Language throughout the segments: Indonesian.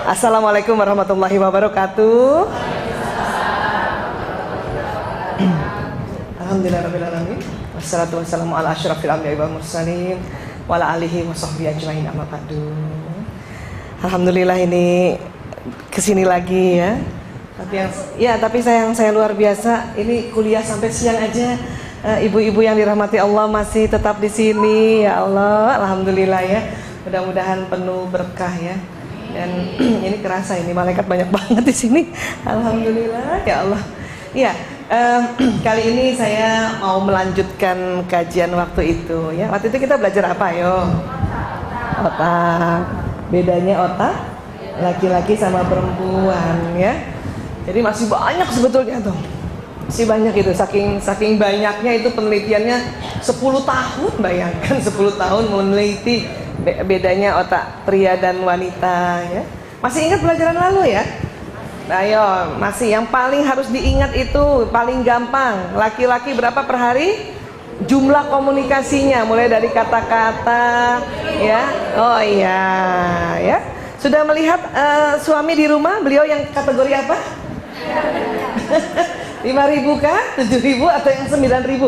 Assalamualaikum warahmatullahi wabarakatuh. Alhamdulillahirrahmanirrahim. Wassalatu wassalamu ala asyrafil anbiya'i wal mursalin wa ala alihi wa sahbihi ajmain amma ba'du. Alhamdulillah ini kesini lagi ya. Tapi saya luar biasa. Ini kuliah sampai siang aja. Ibu-ibu yang dirahmati Allah masih tetap di sini. Ya Allah, alhamdulillah ya. Mudah-mudahan penuh berkah ya. Dan ini kerasa ini malaikat banyak banget di sini. Alhamdulillah ya Allah. Iya, kali ini saya mau melanjutkan kajian waktu itu ya. Waktu itu kita belajar apa yo? Otak. Bedanya otak laki-laki sama perempuan ya. Jadi masih banyak sebetulnya tuh. Masih banyak itu, saking banyaknya itu penelitiannya 10 tahun, bayangkan 10 tahun meneliti bedanya otak pria dan wanita ya. Masih ingat pelajaran lalu ya? Ayo, masih yang paling harus diingat itu paling gampang. Laki-laki berapa per hari? Jumlah komunikasinya mulai dari kata-kata ya. Oh iya ya. Sudah melihat suami di rumah, beliau yang kategori apa? 5.000 kah? 7.000 atau yang 9.000?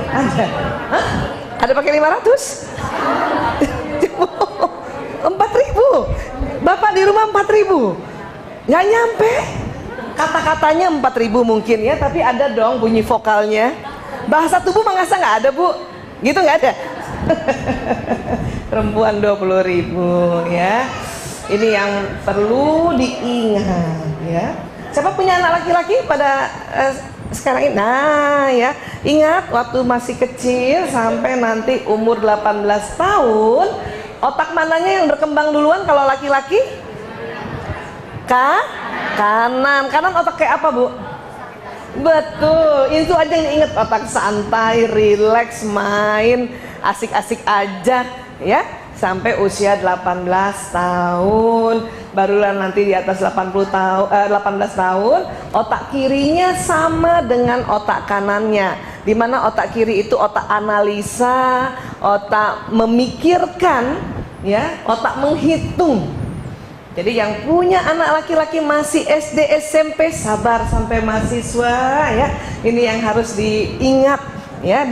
Ada? Hah? Ada pakai 500? 4.000? Bapak di rumah 4.000? Nggak nyampe? Kata-katanya 4.000 mungkin ya, tapi ada dong bunyi vokalnya. Bahasa tubuh masa nggak ada bu? Gitu nggak ada? Perempuan 20.000 ya. Ini yang perlu diingat ya. Siapa punya anak laki-laki pada sekarang ini? Nah ya, ingat waktu masih kecil sampai nanti umur 18 tahun, otak mananya yang berkembang duluan kalau laki-laki? Kanan. Kanan otak kayak apa bu? Betul, itu aja yang diingat. Otak santai, rileks, main, asik-asik aja ya. Sampai usia 18 tahun, barulah nanti di atas 18 tahun, otak kirinya sama dengan otak kanannya. Dimana otak kiri itu otak analisa, otak memikirkan, ya, otak menghitung. Jadi yang punya anak laki-laki masih SD, SMP, sabar sampai mahasiswa, ya. Ini yang harus diingat, ya.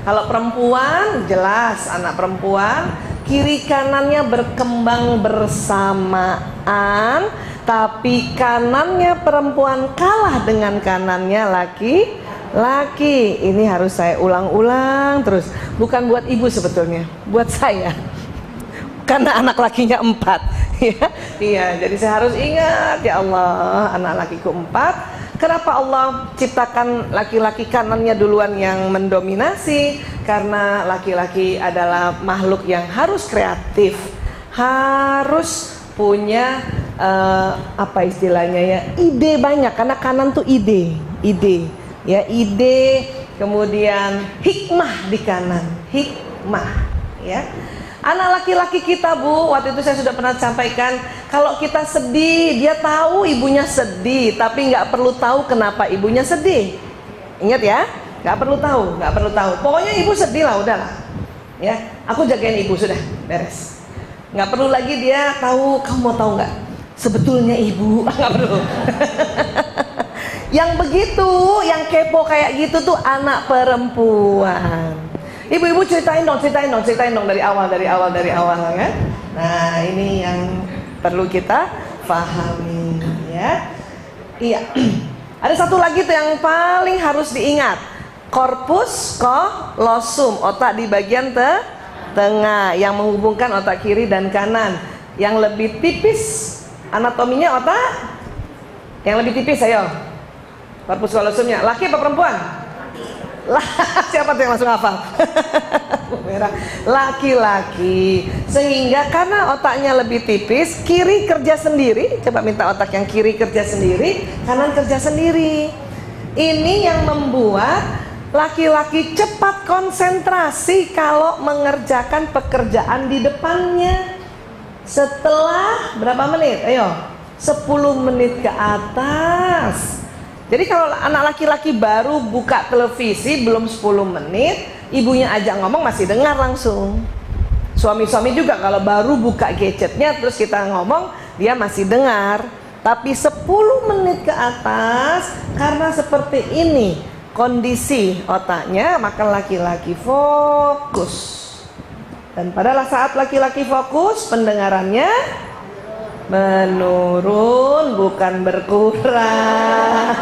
Kalau perempuan, jelas anak perempuan kiri kanannya berkembang bersamaan, tapi kanannya perempuan kalah dengan kanannya laki-laki. Ini harus saya ulang-ulang terus. Bukan buat ibu sebetulnya, buat saya. Karena anak lakinya 4 ya. Iya, jadi saya harus ingat, ya Allah, anak lakiku 4. Kenapa Allah ciptakan laki-laki kanannya duluan yang mendominasi? Karena laki-laki adalah makhluk yang harus kreatif, harus punya apa istilahnya ya, ide banyak. Karena kanan tuh ide, ya, ide, kemudian hikmah di kanan, hikmah, ya. Anak laki-laki kita bu, waktu itu saya sudah pernah sampaikan, kalau kita sedih, dia tahu ibunya sedih, tapi nggak perlu tahu kenapa ibunya sedih. Ingat ya, nggak perlu tahu. Pokoknya ibu sedih lah, udahlah. Ya, aku jagain ibu sudah, beres. Nggak perlu lagi dia tahu. Kamu mau tahu nggak? Sebetulnya ibu, nggak perlu. Yang begitu, yang kepo kayak gitu tuh anak perempuan. Ibu-ibu ceritain dong dari awal ya. Nah, ini yang perlu kita pahami ya. Iya. Ada satu lagi tuh yang paling harus diingat. Corpus callosum, otak di bagian tengah yang menghubungkan otak kiri dan kanan. Yang lebih tipis anatominya otak yang lebih tipis, ayo. Corpus callosumnya laki apa perempuan? Siapa tuh yang langsung hafal? Laki-laki. Sehingga karena otaknya lebih tipis, kiri kerja sendiri. Coba minta otak yang kiri kerja sendiri, kanan kerja sendiri. Ini yang membuat laki-laki cepat konsentrasi kalau mengerjakan pekerjaan di depannya. Setelah berapa menit? Ayo, 10 menit ke atas. Jadi kalau anak laki-laki baru buka televisi belum 10 menit, ibunya ajak ngomong masih dengar langsung. Suami-suami juga kalau baru buka gadgetnya terus kita ngomong, dia masih dengar. Tapi 10 menit ke atas, karena seperti ini kondisi otaknya, maka laki-laki fokus. Dan pada saat laki-laki fokus, pendengarannya menurun, bukan berkurang.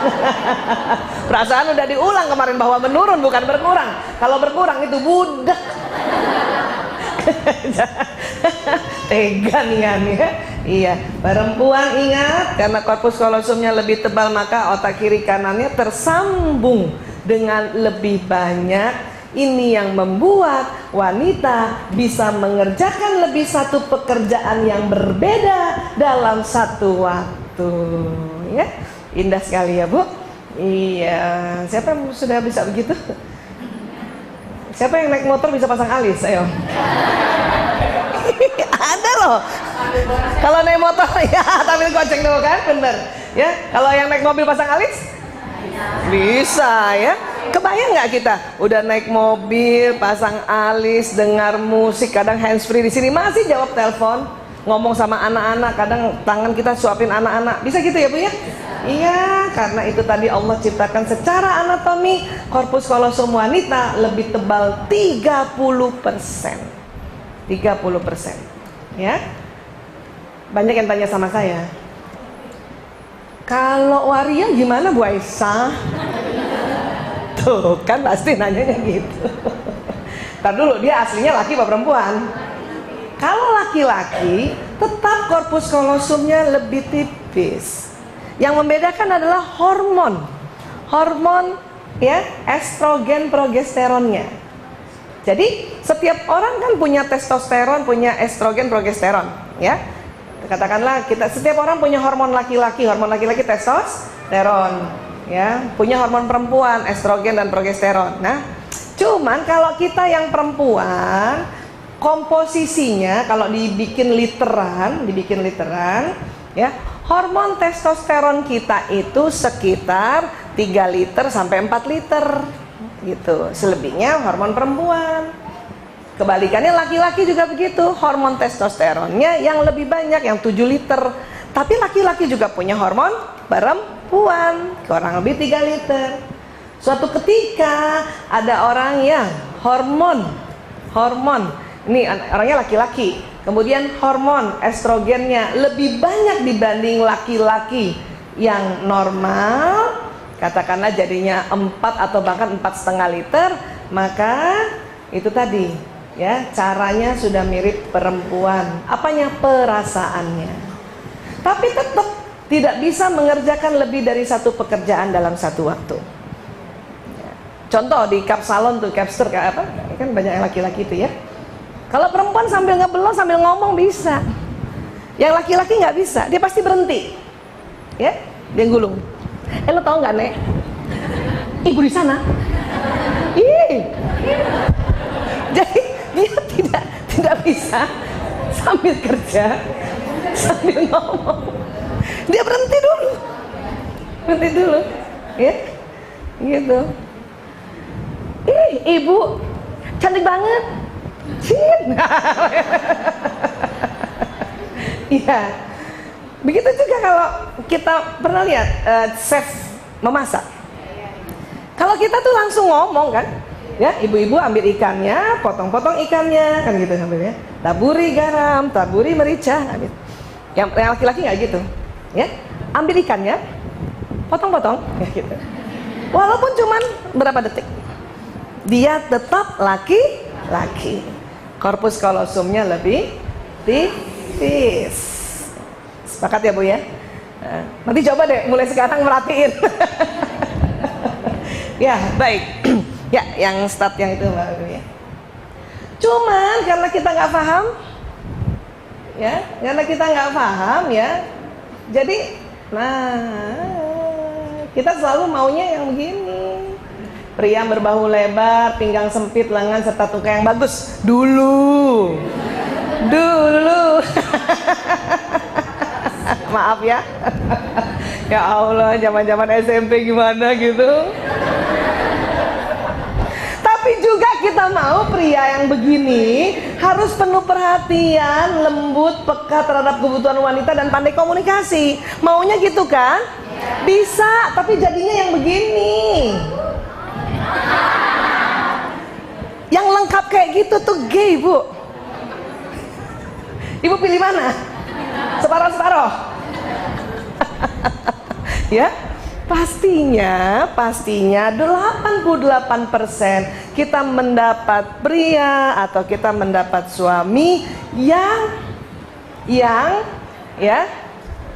Perasaan udah diulang kemarin bahwa menurun bukan berkurang. Kalau berkurang itu budak. Tegan kan ya. Iya, perempuan ingat, karena korpus kolosumnya lebih tebal maka otak kiri kanannya tersambung dengan lebih banyak. Ini yang membuat wanita bisa mengerjakan lebih satu pekerjaan yang berbeda dalam satu waktu. Ya, indah sekali ya Bu. Iya, siapa yang sudah bisa begitu? Siapa yang naik motor bisa pasang alis? Ayo. Ada loh. Kalau naik motor ya sambil goceng dulu kan, bener. Ya, kalau yang naik mobil pasang alis bisa ya. Kebayang nggak kita udah naik mobil, pasang alis, dengar musik, kadang handsfree di sini masih jawab telepon, ngomong sama anak-anak, kadang tangan kita suapin anak-anak, bisa gitu ya Bu ya? Iya, karena itu tadi Allah ciptakan secara anatomi korpus kolosum wanita lebih tebal 30%. 30%. Ya. Banyak yang tanya sama saya, kalau waria gimana Bu Aisyah? Tuh kan pasti nanyanya gitu. Ntar dulu, dia aslinya laki apa perempuan? Kalau laki-laki tetap korpus kolosumnya lebih tipis. Yang membedakan adalah hormon. Hormon ya, estrogen progesteronnya. Jadi setiap orang kan punya testosteron, punya estrogen progesteron ya. Katakanlah kita, setiap orang punya hormon laki-laki testosteron ya, punya hormon perempuan estrogen dan progesteron. Nah, cuman kalau kita yang perempuan, komposisinya kalau dibikin literan ya, hormon testosteron kita itu sekitar 3 liter sampai 4 liter gitu. Selebihnya hormon perempuan. Kebalikannya laki-laki juga begitu, hormon testosteronnya yang lebih banyak, yang 7 liter. Tapi laki-laki juga punya hormon perempuan, kurang lebih 3 liter. Suatu ketika ada orang yang hormon ini orangnya laki-laki, kemudian hormon estrogennya lebih banyak dibanding laki-laki yang normal, katakanlah jadinya 4 atau bahkan 4,5 liter, maka itu tadi ya, caranya sudah mirip perempuan. Apanya? Perasaannya. Tapi tetap tidak bisa mengerjakan lebih dari satu pekerjaan dalam satu waktu. Contoh di cup salon tuh, capster kayak apa? Kan banyak yang laki-laki itu ya. Kalau perempuan sambil ngebelot sambil ngomong bisa. Yang laki-laki nggak bisa, dia pasti berhenti. Ya, dia gulung. Lo tau nggak Nek? Ibu di sana. Jadi dia tidak bisa sambil kerja sambil ngomong. Dia berhenti dulu, ya, gitu. Ibu cantik banget, iya. Begitu juga kalau kita pernah lihat chef memasak. Kalau kita tuh langsung ngomong kan, ya, ibu-ibu ambil ikannya, potong-potong ikannya, kan gitu sambilnya. Taburi garam, taburi merica, gitu. Yang laki-laki nggak gitu, ya. Ambil ikannya, potong-potong, ya gitu. Walaupun cuman berapa detik, dia tetap laki-laki. Korpus kolosumnya lebih tipis. Sepakat ya Bu ya? Nanti coba deh mulai sekarang merhatiin. Ya baik. Ya yang start yang itu Mbak ya. Cuman karena kita nggak paham, ya, karena kita nggak paham ya, jadi, kita selalu maunya yang begini. Pria berbahu lebar, pinggang sempit, lengan serta tuka yang bagus. Dulu. Maaf ya. Ya Allah, zaman-zaman SMP gimana gitu. Tapi juga kita mau pria yang begini Harus penuh perhatian, lembut, peka terhadap kebutuhan wanita dan pandai komunikasi. Maunya gitu kan? Bisa, tapi jadinya yang begini. Yang lengkap kayak gitu tuh gay, Bu. Ibu pilih mana? Separoh-separoh. Ya, pastinya 88% kita mendapat pria atau kita mendapat suami yang ya,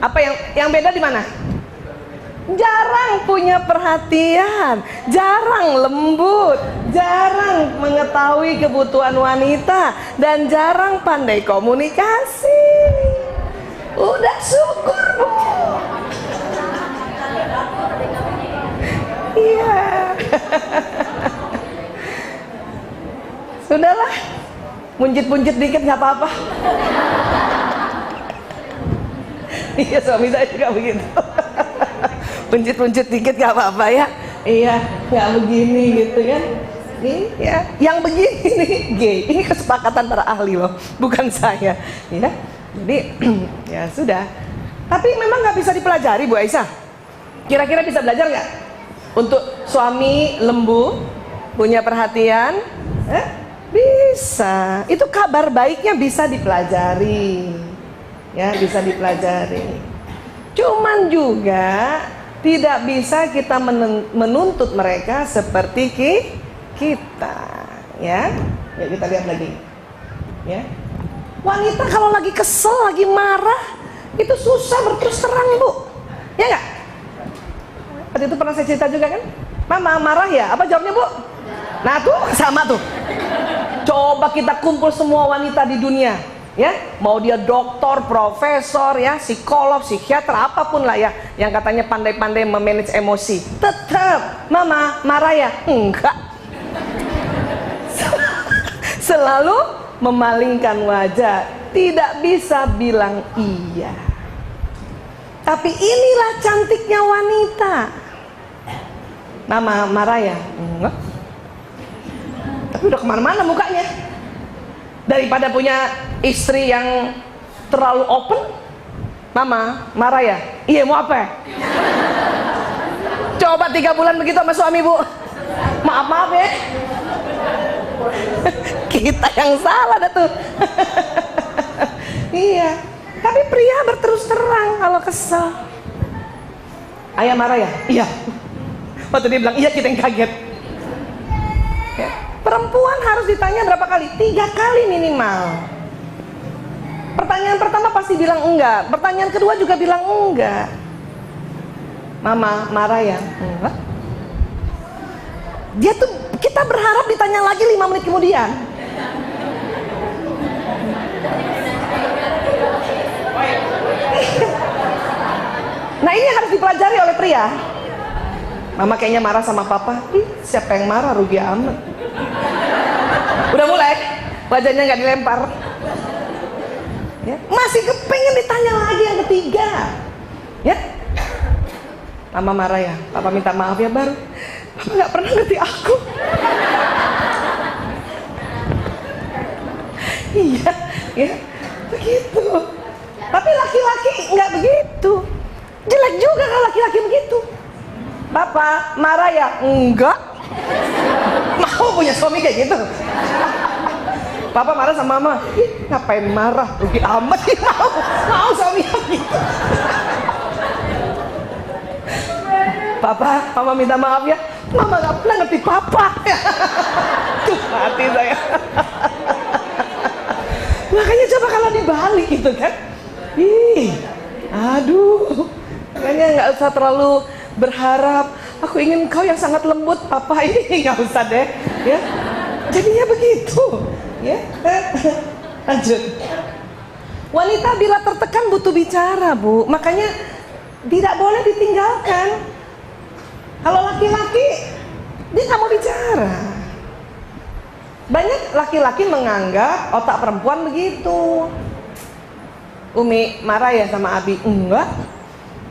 apa yang beda di mana? Jarang punya perhatian, jarang lembut, jarang mengetahui kebutuhan wanita, dan jarang pandai komunikasi. Udah syukur, Bu. Iya. Sudahlah, munjit-munjit dikit nggak apa-apa. Iya, suami saya juga begitu. Munjit-munjit dikit nggak apa-apa ya. Iya, nggak begini gitu kan. Iya, yang begini nih gay. Ini kesepakatan para ahli loh, bukan saya. Ya, jadi ya sudah. Tapi memang nggak bisa dipelajari, Bu Aisyah. Kira-kira bisa belajar nggak? Untuk suami lembu, punya perhatian, bisa. Itu kabar baiknya bisa dipelajari, ya bisa dipelajari. Cuman juga tidak bisa kita menuntut mereka seperti kita, ya. Ya kita lihat lagi, ya. Wanita kalau lagi kesel, lagi marah, itu susah berterus terang, Bu, ya nggak? Waktu itu pernah saya cerita juga kan, Mama marah ya, apa jawabnya, Bu? Nah tuh sama tuh. Coba kita kumpul semua wanita di dunia, ya, mau dia dokter, profesor, ya, psikolog, psikiater, apapun lah ya, yang katanya pandai-pandai memanage emosi, tetap Mama marah ya? Enggak. Selalu memalingkan wajah, tidak bisa bilang iya. Tapi inilah cantiknya wanita. Mama marah ya? Enggak. Tapi udah kemana-mana mukanya. Daripada punya istri yang terlalu open, Mama marah ya? Iya, mau apa? Coba 3 bulan begitu sama suami, Bu. Maaf ya. Kita yang salah dah tuh. Iya. Tapi pria berterus terang kalau kesel. Ayah marah ya? Iya. Waktu dia bilang iya, kita yang kaget. Ya. Perempuan harus ditanya berapa kali? 3 kali minimal. Pertanyaan pertama pasti bilang enggak. Pertanyaan kedua juga bilang enggak. Mama marah ya? Enggak. Dia tuh, kita berharap ditanya lagi 5 menit kemudian. Nah ini harus dipelajari oleh pria. Mama kayaknya marah sama papa. Siapa yang marah, rugi amat. Udah mulai, wajahnya nggak dilempar, ya. Masih kepengen ditanya lagi yang ketiga, ya. Mama marah ya, papa minta maaf ya, baru papa nggak pernah ngerti aku. Iya, ya, begitu. Tapi laki-laki nggak begitu. Jelek juga kalau laki-laki begitu. Papa marah ya? Enggak. Mau punya suami kayak gitu? Papa marah sama mama, ngapain marah? Rugi amat. Mau suami yang gitu. Papa, mama minta maaf ya. Mama nggak pernah ngerti papa. Tuh hati saya. Makanya coba kalau dibalik gitu kan. Aduh. Makanya nggak usah terlalu berharap. Aku ingin kau yang sangat lembut, papa, ini nggak usah deh, ya. Jadinya begitu, ya. Lanjut. Wanita bila tertekan butuh bicara, Bu. Makanya tidak boleh ditinggalkan. Kalau laki-laki, dia nggak mau bicara. Banyak laki-laki menganggap otak perempuan begitu. Umi marah ya sama Abi? Enggak.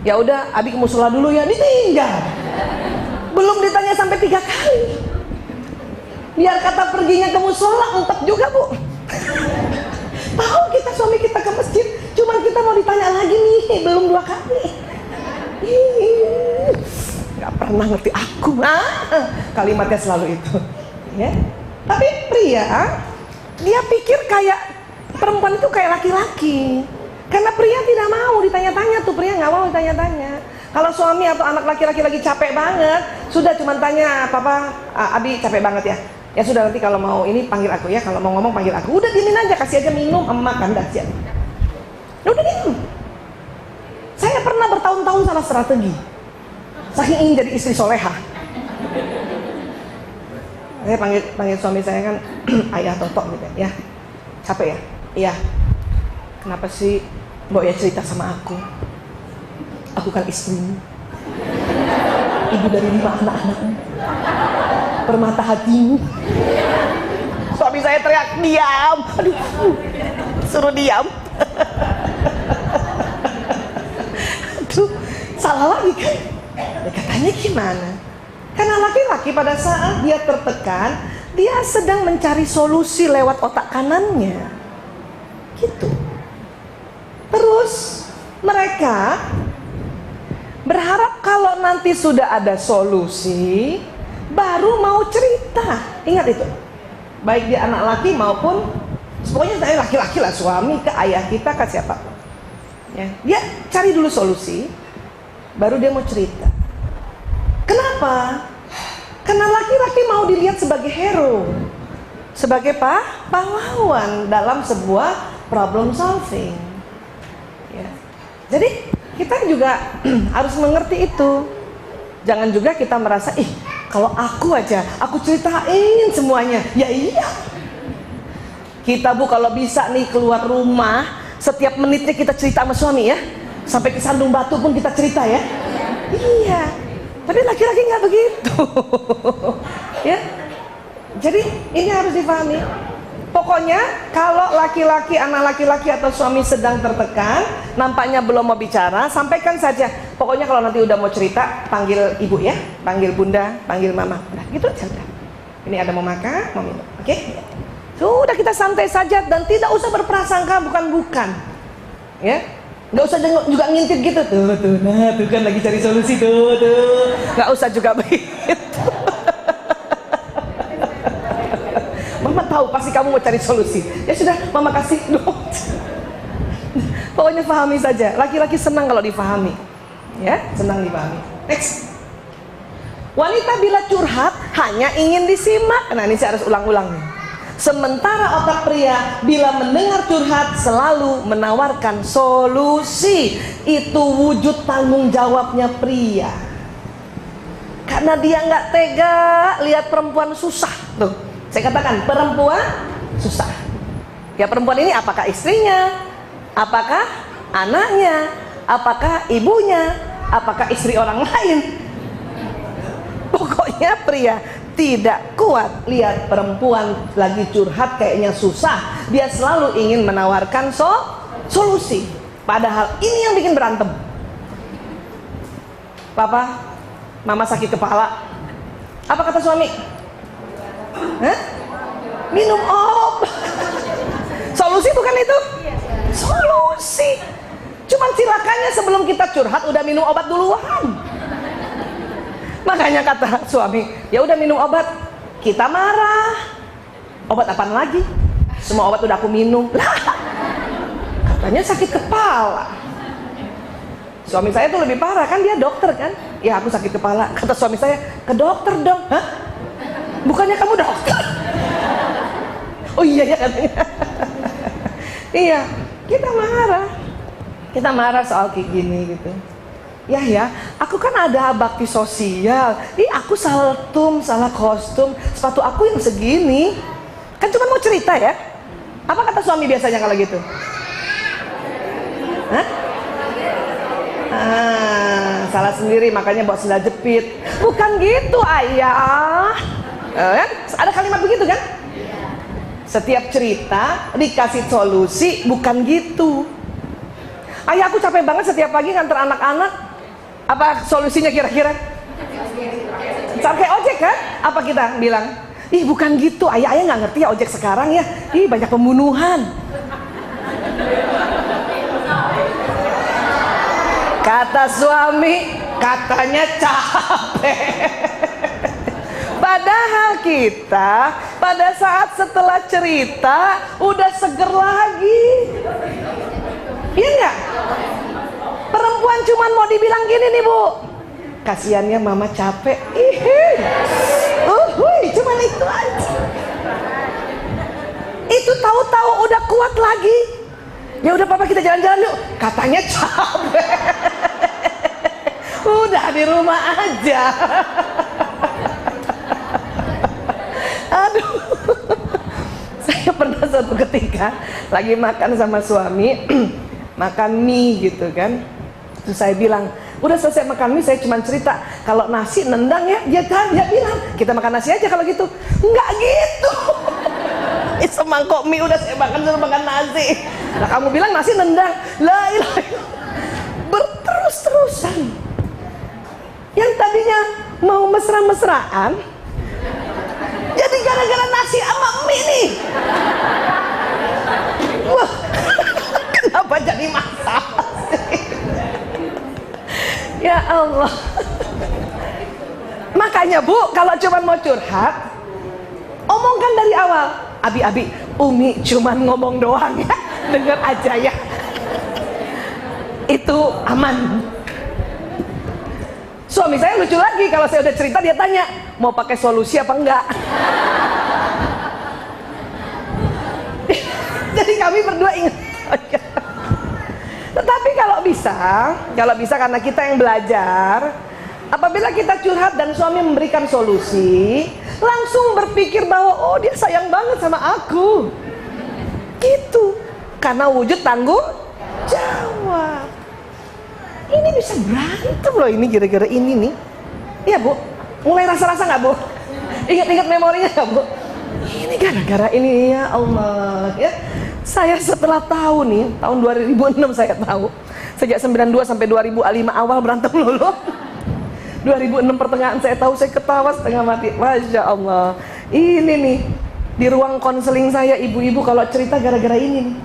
Ya udah, Abi ke musola dulu ya, ditinggal. Belum ditanya sampai 3 kali. Biar kata perginya ke musola, entek juga, Bu. Tahu kita suami kita ke masjid, cuman kita mau ditanya lagi nih, belum 2 kali. Gak pernah ngerti aku. Kalimatnya selalu itu. Ya. Tapi pria, dia pikir kayak perempuan itu kayak laki-laki. Karena pria tidak mau ditanya-tanya tuh, pria nggak mau ditanya-tanya. Kalau suami atau anak laki-laki lagi capek banget, sudah cuma tanya, papa, Abi capek banget ya. Ya sudah, nanti kalau mau ini panggil aku ya, kalau mau ngomong panggil aku. Udah diemin aja, kasih aja minum, makan, dahsyat. Udah diem. Saya pernah bertahun-tahun salah strategi, saking ingin jadi istri soleha. Saya panggil suami saya kan, ayah Toto gitu ya. Capek ya? Iya. Kenapa sih Mbok ya cerita sama aku? Aku kan istrimu, ibu dari 5 anak-anakmu, permata hatimu. Suami saya teriak, diam. Aduh, suruh diam. Aduh, salah lagi kan? Ya, katanya gimana? Karena laki-laki pada saat dia tertekan, dia sedang mencari solusi lewat otak kanannya. Gitu. Terus mereka berharap kalau nanti sudah ada solusi, baru mau cerita. Ingat itu. Baik dia anak laki maupun, pokoknya saya laki-laki lah, suami ke ayah kita ke siapa. Ya, dia cari dulu solusi, baru dia mau cerita. Kenapa? Karena laki-laki mau dilihat sebagai hero, sebagai pahlawan dalam sebuah problem solving. Ya. Jadi kita juga harus mengerti itu. Jangan juga kita merasa, kalau aku aja, aku ceritain semuanya. Ya iya. Kita Bu kalau bisa nih keluar rumah, setiap menitnya kita cerita sama suami ya. Sampai ke Sandung Batu pun kita cerita ya. Iya. Tapi laki-laki nggak begitu. Ya. Jadi ini harus dipahami. Pokoknya kalau laki-laki, anak laki-laki atau suami sedang tertekan, nampaknya belum mau bicara, sampaikan saja. Pokoknya kalau nanti udah mau cerita, panggil ibu ya, panggil bunda, panggil mama. Udah gitu aja udah. Ini ada mau makan, mau minum. Oke? Sudah kita santai saja dan tidak usah berprasangka bukan-bukan. Ya? Nggak usah juga ngintip gitu tuh, nah tuh kan lagi cari solusi tuh. Nggak usah juga begitu. Mama tahu pasti kamu mau cari solusi. Ya sudah, mama kasih dong. Pokoknya pahami saja. Laki-laki senang kalau dipahami. Ya, senang dipahami. Next. Wanita bila curhat hanya ingin disimak. Nah ini saya harus ulang-ulang nih. Sementara otak pria bila mendengar curhat selalu menawarkan solusi. Itu wujud tanggung jawabnya pria. Karena dia nggak tega lihat perempuan susah tuh. Saya katakan perempuan susah. Ya perempuan ini apakah istrinya, apakah anaknya, apakah ibunya, apakah istri orang lain. Pokoknya pria tidak kuat lihat perempuan lagi curhat kayaknya susah. Dia selalu ingin menawarkan solusi. Padahal ini yang bikin berantem. Papa, mama sakit kepala. Apa kata suami? Hah? Minum obat. Solusi bukan itu? Solusi. Cuman silakannya sebelum kita curhat udah minum obat duluan. Makanya kata suami, ya udah minum obat. Kita marah. Obat apaan lagi? Semua obat udah aku minum. Lah, katanya sakit kepala. Suami saya tuh lebih parah kan, dia dokter kan. Ya aku sakit kepala. Kata suami saya, ke dokter dong. Hah? Bukannya kamu dokter? Oh iya ya katanya. Iya, kita marah. Kita marah soal kayak gini gitu. Ya, aku kan ada bakti sosial. Aku salah salah kostum, sepatu aku yang segini. Kan cuma mau cerita ya. Apa kata suami biasanya kalau gitu? Hah? Salah sendiri makanya bawa sendal jepit. Bukan gitu ayah. Ada kalimat begitu kan? Setiap cerita dikasih solusi, bukan gitu. Ayah aku capek banget setiap pagi nganter anak-anak. Apa solusinya kira-kira? Pakai ojek kan? Apa kita bilang? Ih bukan gitu, ayah nggak ngerti ya ojek sekarang ya. Ih banyak pembunuhan. Kata suami, katanya capek. Padahal kita pada saat setelah cerita udah seger lagi. Iya nggak? Perempuan cuman mau dibilang gini nih bu, kasihannya mama capek. Cuman itu aja. Itu tahu-tahu udah kuat lagi. Ya udah papa kita jalan-jalan yuk. Katanya capek. Udah di rumah aja. Aduh. Saya pernah suatu ketika lagi makan sama suami, makan mie gitu kan. Terus saya bilang, udah selesai makan mie, saya cuma cerita kalau nasi nendang ya. Dia bilang, kita makan nasi aja kalau gitu. Enggak gitu. Semangkok mie udah saya makan, suruh makan nasi. Nah kamu bilang nasi nendang. La ilaha illallah. Berterus-terusan. Yang tadinya mau mesra-mesraan, jadi gara-gara nasi sama mie nih. Wah, kenapa jadi masalah sih? Ya Allah. Makanya bu, kalau cuma mau curhat, omongkan dari awal. Abi, Umi cuman ngomong doang ya, denger aja ya. Itu aman. Suami saya lucu lagi, kalau saya udah cerita dia tanya, mau pakai solusi apa enggak? Jadi kami berdua ingat. Tetapi kalau bisa karena kita yang belajar, apabila kita curhat dan suami memberikan solusi, langsung berpikir bahwa oh dia sayang banget sama aku. Gitu. Karena wujud tanggung jawab. Ini bisa berantem loh ini gara-gara ini nih. Iya bu, mulai rasa-rasa nggak bu? Ingat-ingat memorinya nggak bu? Ini gara-gara ini ya Allah ya. Saya setelah tahu nih, tahun 2006 saya tahu. Sejak 92 sampai 2005 awal berantem dulu. 2006 pertengahan saya tahu, saya ketawa setengah mati. Masya Allah. Ini nih, di ruang konseling saya ibu-ibu kalau cerita gara-gara ini nih.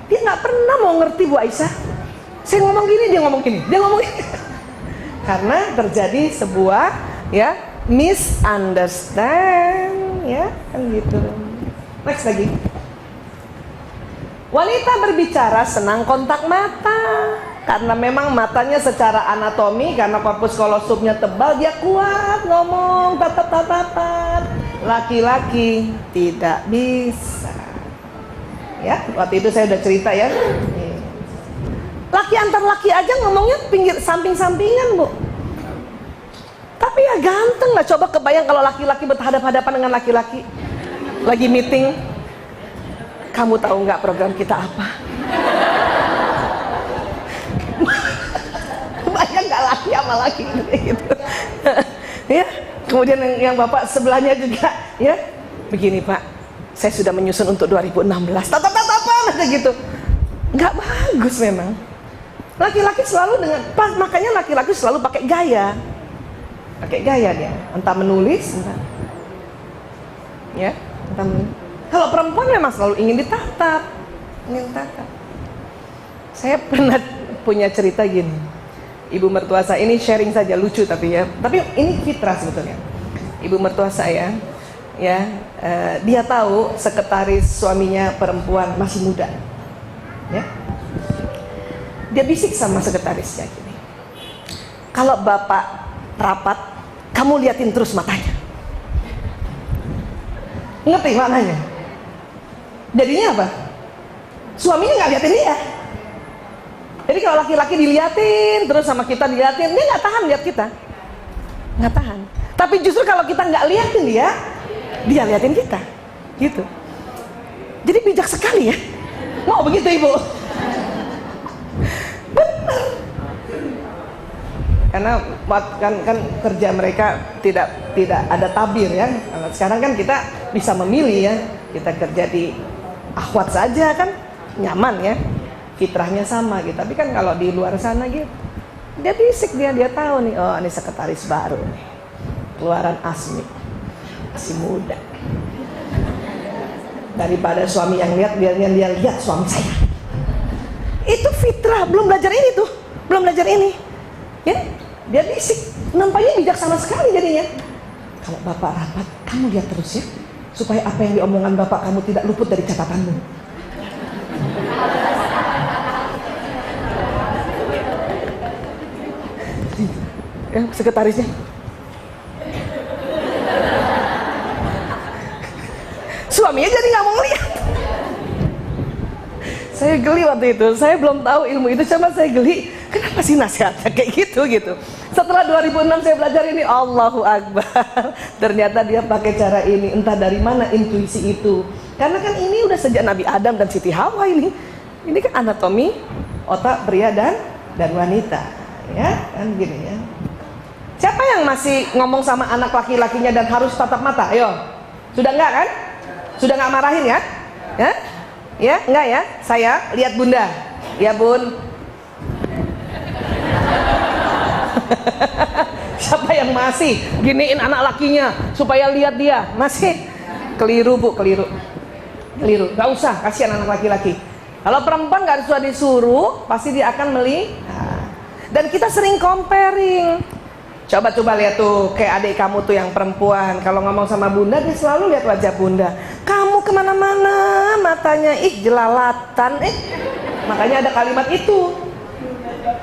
Dia nggak pernah mau ngerti Bu Aisyah. Saya ngomong gini, dia ngomong gini, dia ngomong gini. Karena terjadi sebuah ya misunderstand ya kan gitu. Next lagi. Wanita berbicara senang kontak mata karena memang matanya secara anatomi, karena korpus kolosumnya tebal, dia kuat ngomong tatap-tatapan. Laki-laki tidak bisa. Ya, waktu itu saya udah cerita ya. Laki antar laki aja ngomongnya pinggir samping-sampingan bu. Tapi ya ganteng lah. Coba kebayang kalau laki-laki berhadapan-hadapan dengan laki-laki lagi meeting. Kamu tahu nggak program kita apa? Bayang nggak laki sama laki gitu. Ya. Kemudian yang bapak sebelahnya juga ya. Begini pak, saya sudah menyusun untuk 2016. Tatap-tatapan aja gitu. Nggak bagus memang. Laki-laki selalu dengan pas, makanya laki-laki selalu pakai gaya dia, entah menulis, entah ya, entah menulis. Kalau perempuan memang selalu ingin ditatap. Saya pernah punya cerita gini, ibu mertua saya, ini sharing saja lucu tapi ini fitrah sebetulnya. Ibu mertua saya, ya, dia tahu sekretaris suaminya perempuan masih muda, ya. Dia bisik sama sekretarisnya gini, kalau bapak rapat, kamu liatin terus matanya. Ngerti maknanya? Jadinya apa? Suaminya nggak liatin dia. Jadi kalau laki-laki diliatin terus sama kita diliatin, dia nggak tahan lihat kita, nggak tahan. Tapi justru kalau kita nggak liatin dia liatin kita, gitu. Jadi bijak sekali ya. Mau begitu ibu? Benar. Karena kan kerja mereka tidak ada tabir ya. Sekarang kan kita bisa memilih ya. Kita kerja di akhwat saja kan nyaman ya. Fitrahnya sama gitu. Tapi kan kalau di luar sana gitu, dia bisik, dia tahu nih, oh ini sekretaris baru nih. Keluaran Asmi. Masih muda. Daripada suami yang lihat, dia lihat suami saya. Itu fitrah, belum belajar ini tuh. belum belajar ini. Ya, dia bisik, nampaknya bijaksana sekali jadinya. Kalau bapak rapat, kamu lihat terus ya, supaya apa yang diomongan bapak kamu tidak luput dari catatanmu. Ya, sekretarisnya. Suaminya jadi nggak mau lihat. Saya geli waktu itu, saya belum tahu ilmu itu, cuma saya geli. Kenapa sih nasihatnya kayak gitu? Setelah 2006 saya belajar ini, Allahu Akbar. Ternyata dia pakai cara ini, entah dari mana intuisi itu. Karena kan ini udah sejak Nabi Adam dan Siti Hawa ini. Ini kan anatomi otak pria dan wanita, ya kan gini ya. Siapa yang masih ngomong sama anak laki-lakinya dan harus tatap mata? Ayo, sudah enggak kan? Sudah enggak marahin ya? Ya? Ya, enggak ya? Saya lihat bunda. Ya bun. Siapa yang masih giniin anak lakinya supaya lihat dia? Masih keliru bu, keliru. Gak usah, kasihan anak laki-laki. Kalau perempuan gak usah disuruh, pasti dia akan melihat. Dan kita sering comparing. Coba lihat tuh, kayak adik kamu tuh yang perempuan, kalau ngomong sama bunda dia selalu lihat wajah bunda. Kamu kemana-mana matanya, jelalatan, makanya ada kalimat itu.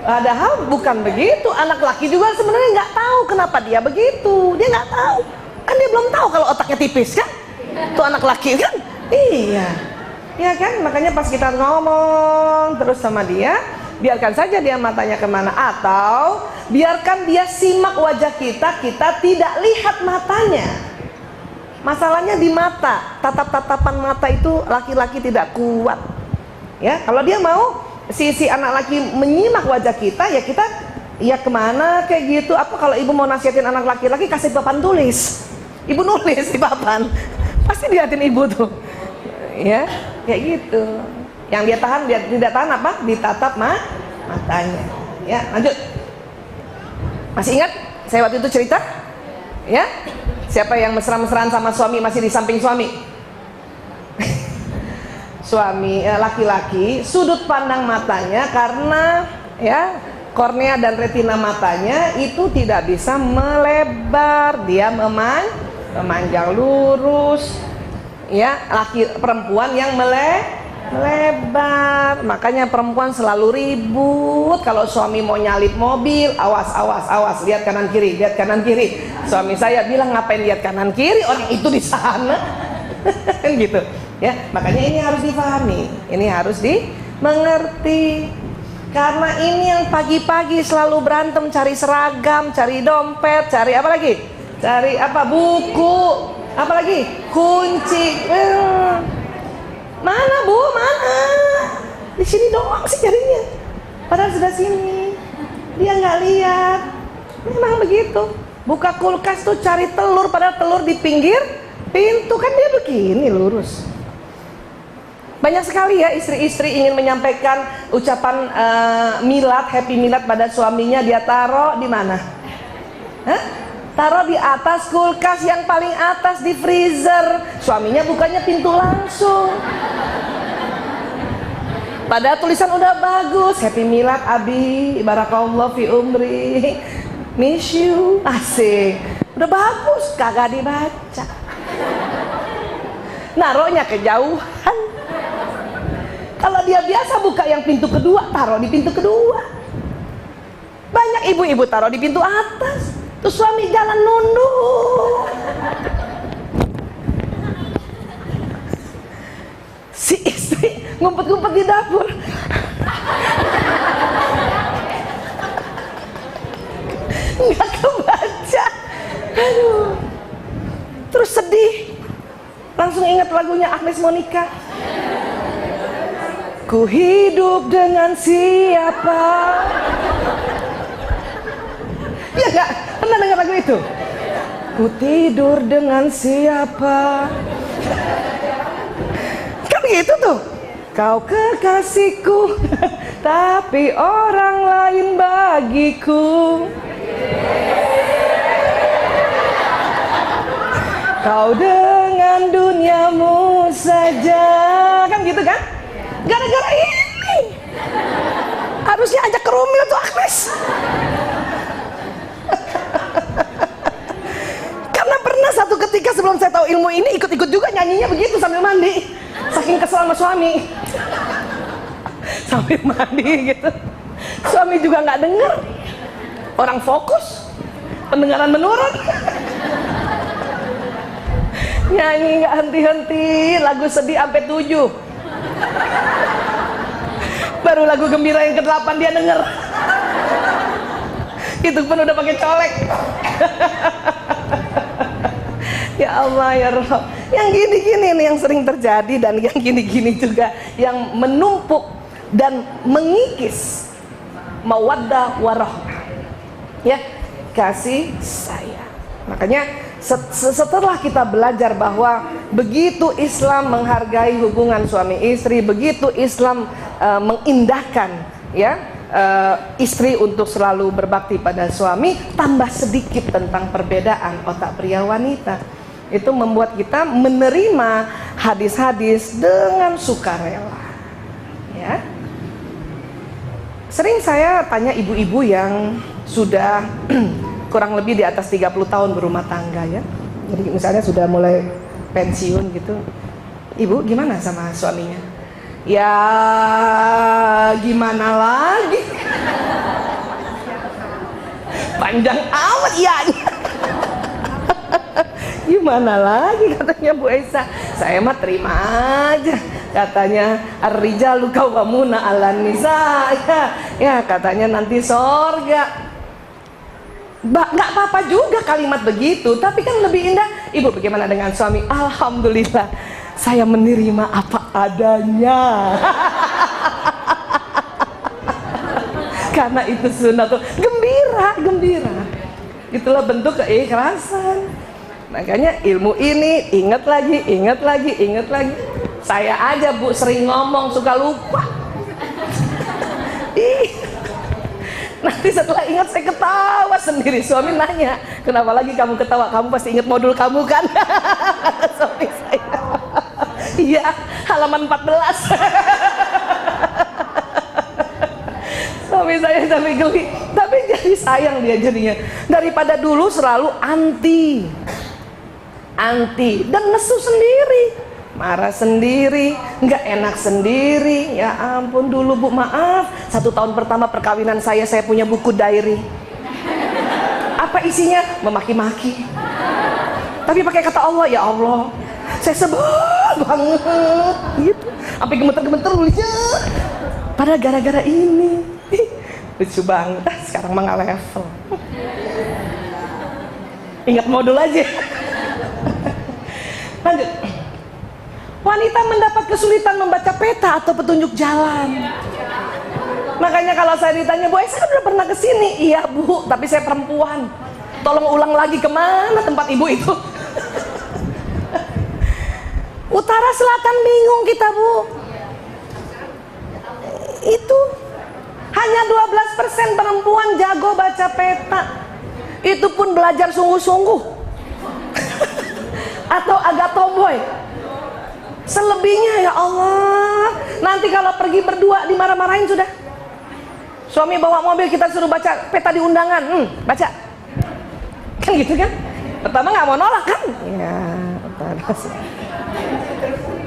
Padahal bukan begitu. Anak laki juga sebenarnya nggak tahu kenapa dia begitu. Dia nggak tahu, kan dia belum tahu kalau otaknya tipis kan. Tuh anak laki kan, iya, ya kan. Makanya pas kita ngomong terus sama dia, biarkan saja dia matanya kemana, atau biarkan dia simak wajah kita tidak lihat matanya. Masalahnya di mata, tatap-tatapan mata itu laki-laki tidak kuat. Ya, kalau dia mau si anak laki menyimak wajah kita, ya kita ya kemana kayak gitu. Apa kalau ibu mau nasihatin anak laki-laki, kasih papan tulis, ibu nulis di papan, pasti liatin ibu tuh. Ya, kayak gitu. Yang dia tahan, dia tidak tahan apa? Ditatap matanya. Ya, lanjut. Masih ingat saya waktu itu cerita? Ya, siapa yang mesra-mesraan sama suami masih di samping suami? Suami, laki-laki, sudut pandang matanya karena ya kornea dan retina matanya itu tidak bisa melebar, dia memanjang lurus. Ya, perempuan yang melebar. Makanya perempuan selalu ribut kalau suami mau nyalip mobil. Awas, lihat kanan kiri. Suami saya bilang, ngapain lihat kanan kiri, orang itu di sana. Kan gitu ya. Makanya ini harus dipahami, ini harus dimengerti. Karena ini yang pagi-pagi selalu berantem cari seragam, cari dompet, cari apa lagi? Cari apa? Buku, apa lagi? Kunci. Mana bu? Mana? Di sini doang sih carinya. Padahal sudah sini. Dia nggak lihat. Memang begitu. Buka kulkas tuh cari telur, padahal telur di pinggir pintu, kan dia begini lurus. Banyak sekali ya istri-istri ingin menyampaikan ucapan milad, happy milad pada suaminya, dia taruh di mana? Taruh di atas kulkas yang paling atas di freezer. Suaminya bukanya pintu langsung. Padahal tulisan udah bagus, happy milad abi, barakallahu fi umri, miss you, asik. Udah bagus, kagak dibaca. Naruhnya kejauhan. Kalau dia biasa buka yang pintu kedua, taruh di pintu kedua. Banyak ibu-ibu taruh di pintu atas. Terus suami jalan nunduk. Si istri ngumpet-ngumpet di dapur. Nggak kebaca. Aduh. Terus sedih. Langsung ingat lagunya Agnes Monica. Ku hidup dengan siapa? Ya enggak? Pernah dengar lagu itu? Ku tidur dengan siapa? Kan gitu tuh. Kau kekasihku, tapi orang lain bagiku. Kau dengan duniamu saja. Kan gitu kan? Gara-gara ini Harusnya ajak ke Rumil tuh Agnes. Karena pernah satu ketika sebelum saya tahu ilmu ini, ikut-ikut juga nyanyinya begitu sambil mandi. Saking kesel sama suami. Sambil mandi gitu. Suami juga nggak denger. Orang fokus, pendengaran menurun. Nyanyi nggak henti-henti, lagu sedih sampai 7. Baru lagu gembira yang ke-8 dia denger. Itu pun udah pakai colek. Ya Allah ya Rob. Yang gini-gini nih yang sering terjadi, dan yang gini-gini juga yang menumpuk dan mengikis mawaddah warahmah. Ya, kasih sayang. Makanya setelah kita belajar bahwa begitu Islam menghargai hubungan suami istri, begitu Islam mengindahkan ya istri untuk selalu berbakti pada suami, tambah sedikit tentang perbedaan otak pria wanita. Itu membuat kita menerima hadis-hadis dengan sukarela. Ya. Sering saya tanya ibu-ibu yang sudah kurang lebih di atas 30 tahun berumah tangga ya. Jadi misalnya sudah mulai pensiun gitu. Ibu gimana sama suaminya? Ya gimana lagi? Panjang amat ya. Gimana lagi katanya Bu Esa. Saya mah terima aja. Katanya ar-rijalu qawwamuna 'alan nisa. Ya katanya nanti sorga. Nggak apa-apa juga kalimat begitu, tapi kan lebih indah. Ibu bagaimana dengan suami? Alhamdulillah, saya menerima apa adanya. Karena itu sunnatul. Gembira. Itulah bentuk keikhlasan. Makanya ilmu ini ingat lagi. Saya aja Bu sering ngomong suka lupa. Nanti setelah ingat saya ketawa sendiri. Suami nanya, kenapa lagi kamu ketawa? Kamu pasti ingat modul kamu kan? Suami saya. Iya, halaman 14. Suami saya sampai geli. Tapi jadi sayang dia jadinya. Daripada dulu selalu anti dan nesu sendiri, marah sendiri, nggak enak sendiri. Ya ampun, dulu Bu maaf, 1 tahun pertama perkawinan saya punya buku diary. Apa isinya? Memaki-maki. Tapi pakai kata Allah. Ya Allah, saya sebel banget gitu, sampai gemeter-gemeter nulisnya. Padahal gara-gara ini. Lucu banget. Sekarang mah nggak level. Ingat modul aja. Lanjut. Wanita mendapat kesulitan membaca peta atau petunjuk jalan. Makanya kalau saya ditanya, Bu, saya udah pernah kesini. Iya Bu, tapi saya perempuan. Tolong ulang lagi, kemana tempat ibu itu? Utara selatan bingung kita Bu. Itu hanya 12% perempuan jago baca peta. Itu pun belajar sungguh-sungguh. Atau agak tomboy. Selebihnya ya Allah, nanti kalau pergi berdua dimarah-marahin sudah. Suami bawa mobil, kita suruh baca peta di undangan, baca. Kan gitu kan? Pertama nggak mau nolak kan? Ya,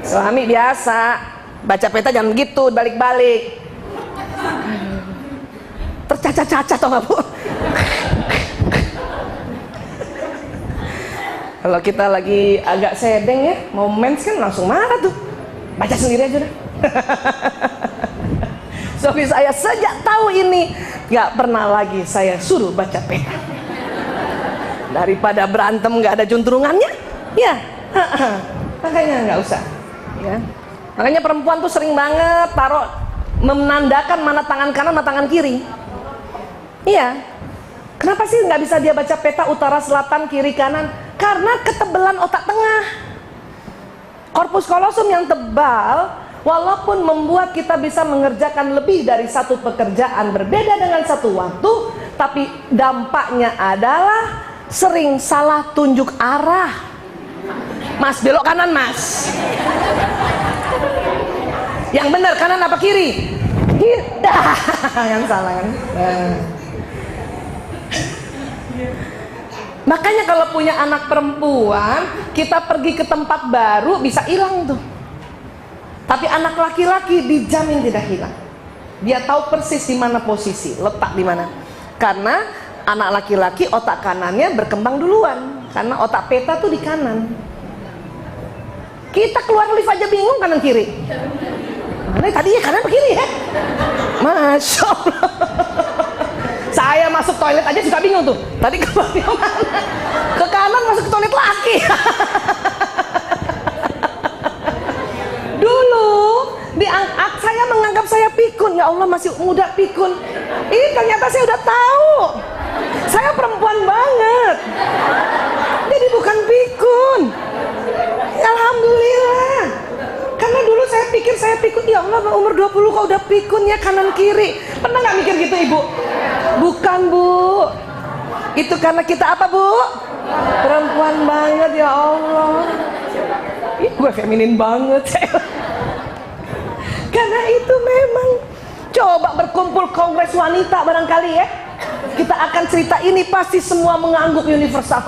suami biasa baca peta jangan gitu, balik-balik. Tercacat-cacat tau nggak Bu? Kalau kita lagi agak sedeng ya, mau mens kan langsung marah tuh. Baca sendiri aja udah. Suami saya sejak tahu ini nggak pernah lagi saya suruh baca peta. Daripada berantem nggak ada juntrungannya, ya. Makanya nggak usah. Ya. Makanya perempuan tuh sering banget taruh menandakan mana tangan kanan, mana tangan kiri. Iya. Kenapa sih nggak bisa dia baca peta utara, selatan, kiri, kanan? Karena ketebalan otak tengah. Korpus kolosum yang tebal, walaupun membuat kita bisa mengerjakan lebih dari satu pekerjaan berbeda dengan satu waktu, tapi dampaknya adalah sering salah tunjuk arah. Mas, belok kanan Mas. Yang benar kanan apa kiri? Kita yang salah kan. Makanya kalau punya anak perempuan, kita pergi ke tempat baru bisa hilang tuh. Tapi anak laki-laki dijamin tidak hilang. Dia tahu persis di mana posisi, letak di mana. Karena anak laki-laki otak kanannya berkembang duluan, karena otak peta tuh di kanan. Kita keluar lift aja bingung kanan kiri. Mana tadi ya kanan ke kiri ya? Masya Allah. Saya masuk toilet aja suka bingung tuh. Tadi keluar mana? Ke kanan masuk ke toilet laki. Dulu saya menganggap saya pikun. Ya Allah, masih muda pikun. Ini ternyata saya udah tahu. Saya perempuan banget. Jadi bukan pikun. Alhamdulillah. Karena dulu saya pikir saya pikun. Ya Allah, umur 20 kok udah pikun ya kanan kiri. Pernah nggak mikir gitu Ibu? Bukan Bu. Itu karena kita apa Bu? Perempuan banget ya Allah. Ih, gue feminin banget saya. Karena itu memang. Coba berkumpul kongres wanita barangkali ya. Kita akan cerita ini pasti semua mengangguk universal.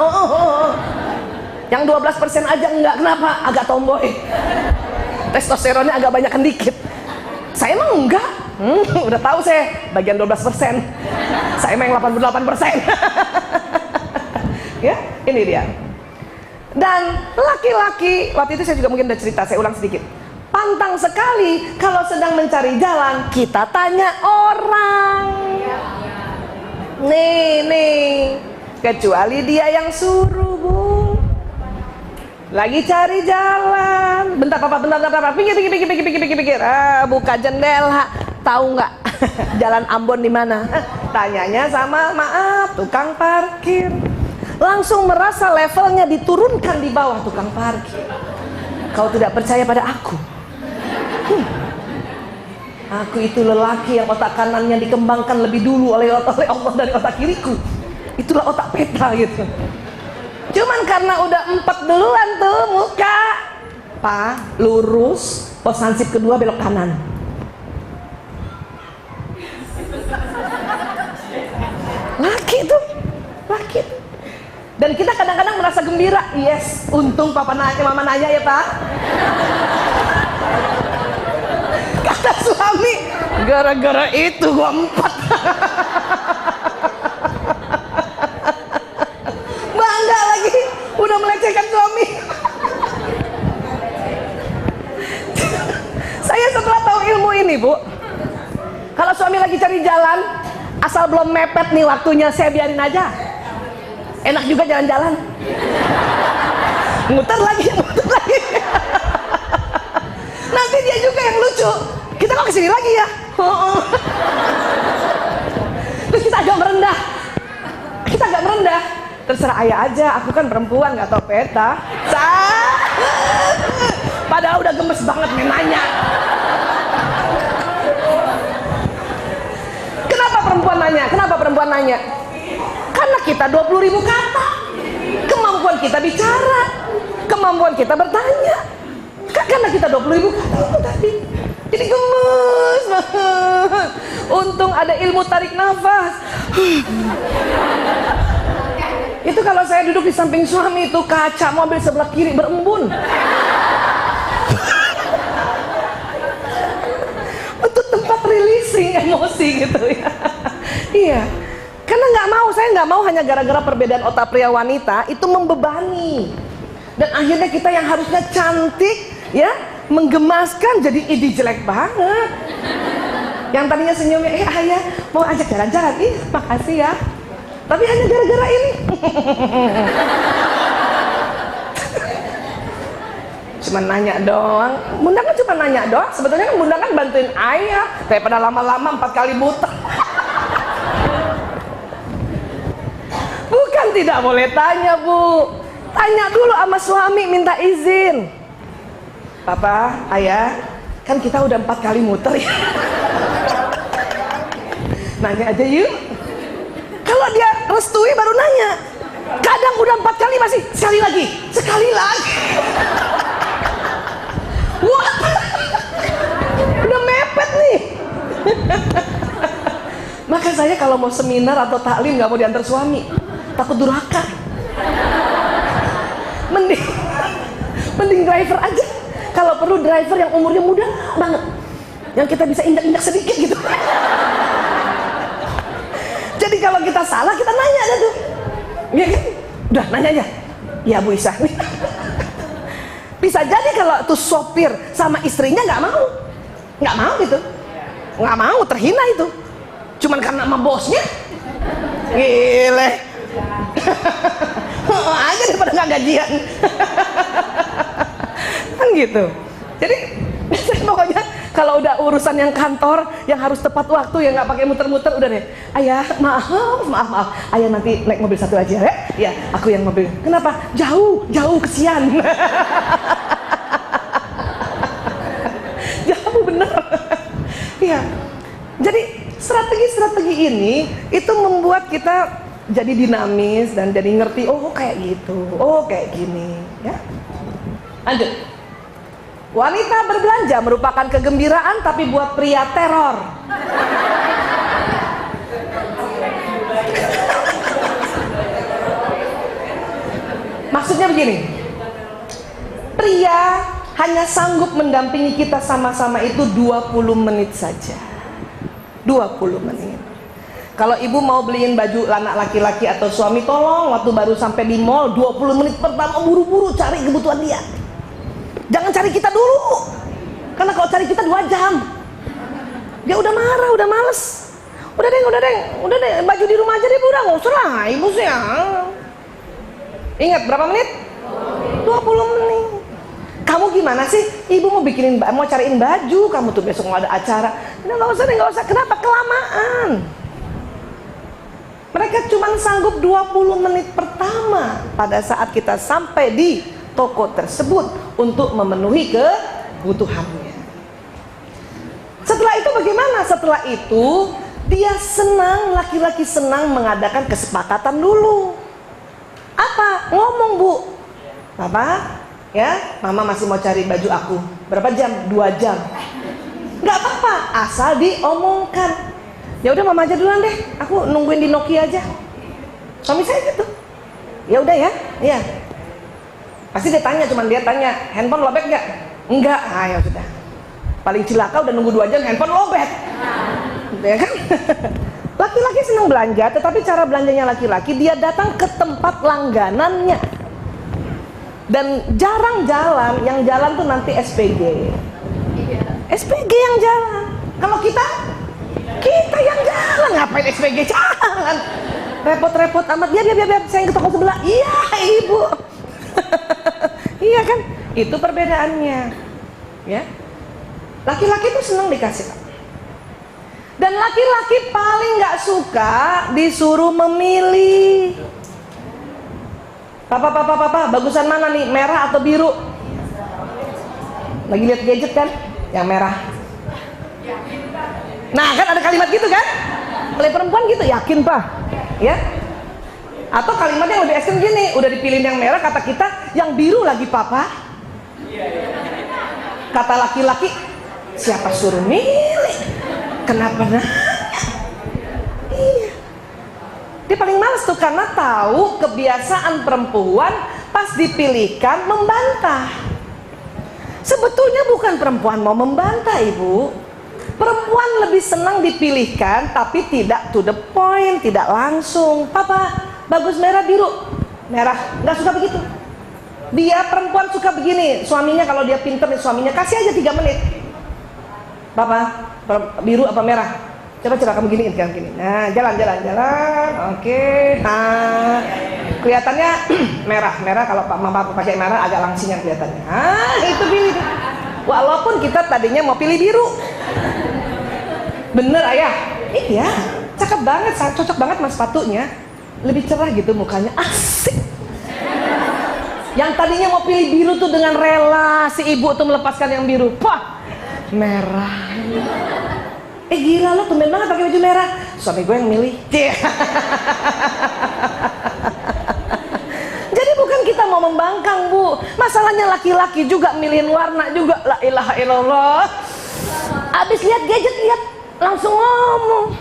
Yang 12% aja enggak, kenapa? Agak tomboy. Testosteronnya agak banyak dikit. Saya emang enggak. Udah tahu saya bagian 12%. Saya emang 88%. Ya, ini dia. Dan laki-laki, waktu itu saya juga mungkin udah cerita, saya ulang sedikit. Pantang sekali kalau sedang mencari jalan kita tanya orang. Nih, kecuali dia yang suruh Bu. Lagi cari jalan. Bentar papa, bentar. Pikir. Buka jendela. Tahu nggak jalan Ambon di mana? Tanyanya sama maaf tukang parkir. Langsung merasa levelnya diturunkan di bawah tukang parkir. Kau tidak percaya pada aku? Aku itu lelaki yang otak kanannya dikembangkan lebih dulu oleh Allah dari otak kiriku. Itulah otak peta gitu. Cuman karena udah 4 duluan tuh muka, lurus, pos hansip kedua belok kanan. Laki tuh. Dan kita kadang-kadang merasa gembira. Yes, untung mama nanya ya Pak. Kata suami, gara-gara itu gua 4. Bangga lagi, udah melecehkan suami. Saya setelah tahu ilmu ini Bu, kalau suami lagi cari jalan, asal belum mepet nih waktunya, saya biarin aja. Enak juga jalan-jalan. Muter lagi. Nanti dia juga yang lucu. Kita kok kesini lagi ya? Terus kita agak merendah. Terserah ayah aja, aku kan perempuan nggak tahu peta. Padahal udah gemes banget nih nanya. Kenapa perempuan nanya? Karena kita 20.000 kata. Kemampuan kita bicara, kemampuan kita bertanya. Karena kita 20.000 kata itu tadi. Jadi gemes banget. Untung ada ilmu tarik nafas. Itu kalau saya duduk di samping suami itu, kaca mobil sebelah kiri berembun. Untuk tempat releasing emosi gitu ya. Iya. Karena saya nggak mau hanya gara-gara perbedaan otak pria wanita itu membebani. Dan akhirnya kita yang harusnya cantik ya, menggemaskan jadi ide jelek banget. Yang tadinya senyumnya, ayah mau ajak jalan-jalan, makasih ya. Tapi hanya gara-gara ini. Cuma nanya doang. Bunda kan cuma nanya doang. Sebetulnya kan Bunda kan bantuin ayah daripada lama-lama 4 kali muter. Bukan tidak boleh tanya Bu. Tanya dulu sama suami, minta izin. Papa, ayah, kan kita udah 4 kali muter ya. Nanya aja yuk. Kalau dia restui baru nanya. Kadang udah 4 kali masih sekali lagi. Wah, udah mepet nih. Maka saya kalau mau seminar atau taklim nggak mau diantar suami, takut durhaka. Mending driver aja. Kalau perlu driver yang umurnya muda banget, yang kita bisa injak-injak sedikit gitu. Jadi kalau kita salah, kita nanya aja tuh. Iya kan? Udah nanya aja. Ya Bu Isa. Bisa jadi kalau tuh sopir sama istrinya nggak mau gitu, nggak mau, terhina itu. Cuman karena sama bosnya, gile. Aja daripada nggak gajian. Kan gitu. Jadi pokoknya kalau udah urusan yang kantor yang harus tepat waktu, yang nggak pakai muter-muter, udah deh. Ayah, maaf. Ayah nanti naik mobil satu aja ya. Ya, aku yang mobil. Kenapa? Jauh kesian. Jauh bener. Iya. Jadi strategi ini itu membuat kita jadi dinamis dan jadi ngerti, oh kayak gitu, oh kayak gini, ya. Lanjut. Wanita berbelanja merupakan kegembiraan, tapi buat pria teror. Maksudnya begini, pria hanya sanggup mendampingi kita sama-sama itu 20 menit saja. 20 menit. Kalau ibu mau beliin baju anak laki-laki atau suami, tolong waktu baru sampai di mall 20 menit pertama buru-buru cari kebutuhan dia. Jangan cari kita dulu. Karena kalau cari kita 2 jam, dia udah marah, udah males. Udah deh, baju di rumah aja deh, udah nggak usah lah, ibu sih. Ingat berapa menit? 20 menit. Kamu gimana sih? Ibu mau cariin baju, kamu tuh besok mau ada acara. Nggak usah. Kenapa? Kelamaan. Mereka cuma sanggup 20 menit pertama pada saat kita sampai di toko tersebut untuk memenuhi kebutuhannya. Setelah itu bagaimana? Setelah itu dia senang, laki-laki senang mengadakan kesepakatan dulu. Apa? Ngomong, Bu. Papa, ya, Mama masih mau cari baju aku. Berapa jam? 2 jam. Nggak apa-apa, asal diomongkan. Ya udah Mama aja duluan deh, aku nungguin di Nokia aja. Suami saya gitu. Ya udah ya, iya. Pasti dia tanya, handphone lobet nggak? Enggak. Ya sudah. Paling cilaka udah nunggu 2 jam handphone lobet. Gitu ya kan? Laki-laki senang belanja, tetapi cara belanjanya laki-laki, dia datang ke tempat langganannya. Dan jarang jalan, yang jalan tuh nanti SPG. SPG yang jalan. Kalau kita yang jalan, ngapain SPG jalan? Repot-repot amat. Biar saya ke toko sebelah. Iya ibu. Iya kan? Itu perbedaannya. Ya. Laki-laki tuh senang dikasih. Dan laki-laki paling nggak suka disuruh memilih. Papa, bagusan mana nih? Merah atau biru? Lagi lihat gadget kan? Yang merah. Nah kan ada kalimat gitu kan? Oleh perempuan gitu, yakin Pak? Ya? Atau kalimat yang lebih ekstrem gini, udah dipilih yang merah, kata kita yang biru lagi Papa. Kata laki-laki, siapa suruh milih? Kenapa nanya? Iya. Dia paling males tuh karena tahu kebiasaan perempuan pas dipilihkan membantah. Sebetulnya bukan perempuan mau membantah, Ibu. Perempuan lebih senang dipilihkan tapi tidak to the point, tidak langsung. Papa, bagus merah biru. Merah, nggak suka begitu. Dia perempuan suka begini, suaminya kalau dia pinter nih suaminya, kasih aja 3 menit. Papa, biru apa merah? Coba kamu giniin kan gini. Nah, jalan. Oke. Nah, kelihatannya merah kalau Mama pakai merah agak langsingan kelihatannya. Itu pilih. Walaupun kita tadinya mau pilih biru. Bener ayah? Iya, cakep banget, cocok banget mas sepatunya. Lebih cerah gitu mukanya, asik. Yang tadinya mau pilih biru tuh dengan rela si ibu tuh melepaskan yang biru. Wah, merah. Gila lo tumben banget pakai baju merah. Suami gue yang milih. Jadi bukan kita mau membangkang, Bu. Masalahnya laki-laki juga milihin warna juga. La ilaha illallah. Abis lihat gadget, lihat langsung ngomong.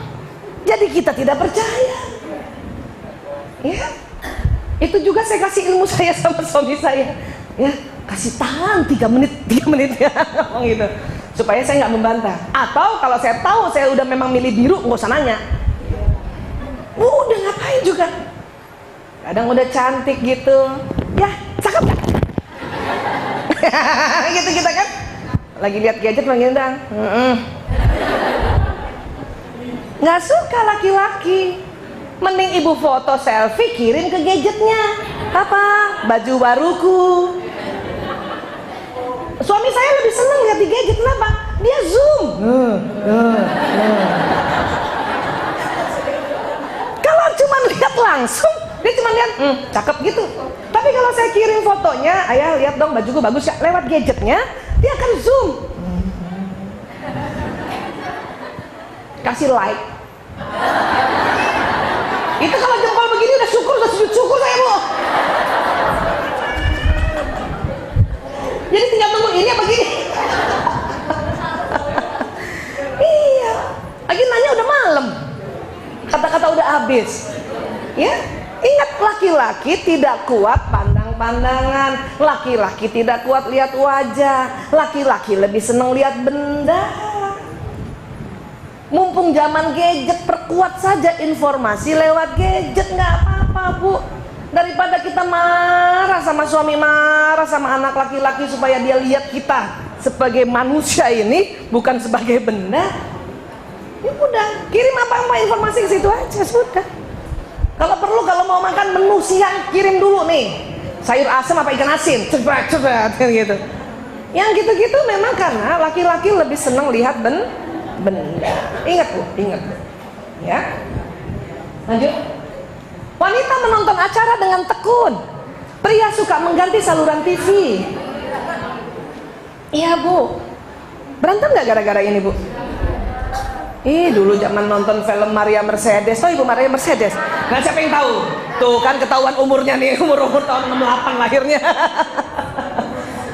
Jadi kita tidak percaya. Ya, itu juga saya kasih ilmu saya sama suami saya. Ya, kasih tahan 3 menit ya, ngomong gitu. Supaya saya nggak membantah. Atau kalau saya tahu saya udah memang milih biru, nggak usah nanya. Udah ngapain juga. Kadang udah cantik gitu, ya cakep gak? Gitu kita kan. Lagi lihat gadget manggil dang. Nggak suka laki-laki. Mending ibu foto selfie kirim ke gadgetnya. Apa? Baju baruku. Suami saya lebih seneng lihat di gadget, kenapa? Dia zoom. Kalau cuma lihat langsung, dia cuma lihat, cakep gitu. Tapi kalau saya kirim fotonya, ayah lihat dong bajuku bagus ya, lewat gadgetnya, dia akan zoom. Kasih like. Itu kalau jempol begini udah syukur, udah sujud syukur saya, Bu. Jadi tinggal tunggu ini apa gini. Iya, lagi nanya udah malam, kata-kata udah habis. Ya, ingat, laki-laki tidak kuat pandang-pandangan, laki-laki tidak kuat lihat wajah, laki-laki lebih seneng lihat benda. Mumpung zaman gadget, perkuat saja informasi lewat gadget, nggak apa-apa, Bu. Daripada kita marah sama suami, marah sama anak laki-laki supaya dia lihat kita sebagai manusia ini, bukan sebagai benda. Ya udah, kirim apa-apa informasi ke situ aja, sudah. Kalau perlu, kalau mau makan menu siang, kirim dulu nih, sayur asam apa ikan asin, cepet gitu. Yang gitu-gitu memang karena laki-laki lebih senang lihat benda. Ingat, Bu, ingat. Ya, lanjut. Wanita menonton acara dengan tekun. Pria suka mengganti saluran TV. Iya, Bu. Berantem nggak gara-gara ini, Bu? Dulu zaman nonton film Maria Mercedes. Oh, Ibu Maria Mercedes. Nah, siapa yang tahu? Tuh kan ketahuan umurnya nih, umur tahun 68 lahirnya.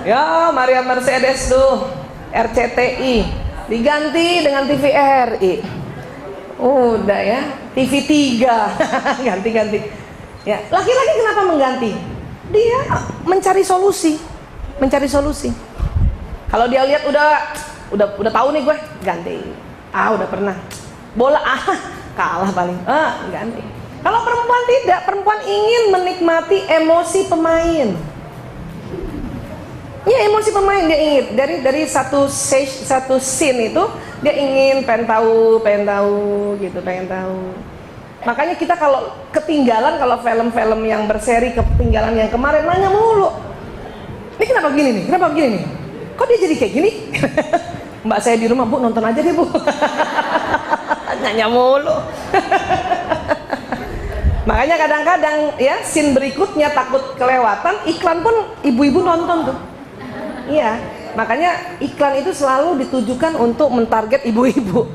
Ya, Maria Mercedes tuh, RCTI diganti dengan TVRI. Udah ya, TV 3 ganti-ganti. Ya, laki-laki kenapa mengganti? Dia mencari solusi, Kalau dia lihat udah tahu nih gue, ganti. Udah pernah. Bola kalah paling. Ganti. Kalau perempuan tidak, perempuan ingin menikmati emosi pemain. Ya, emosi pemain dia ingin dari satu scene itu dia ingin pengen tahu gitu, pengen tahu. Makanya kita kalau ketinggalan, kalau film-film yang berseri ketinggalan yang kemarin, nanya mulu. Ini kenapa begini nih? Kenapa begini nih? Kok dia jadi kayak gini? Mbak saya di rumah, Bu, nonton aja deh, Bu. Nanya mulu. Makanya kadang-kadang ya scene berikutnya takut kelewatan, iklan pun ibu-ibu nonton tuh. Iya, makanya iklan itu selalu ditujukan untuk mentarget ibu-ibu.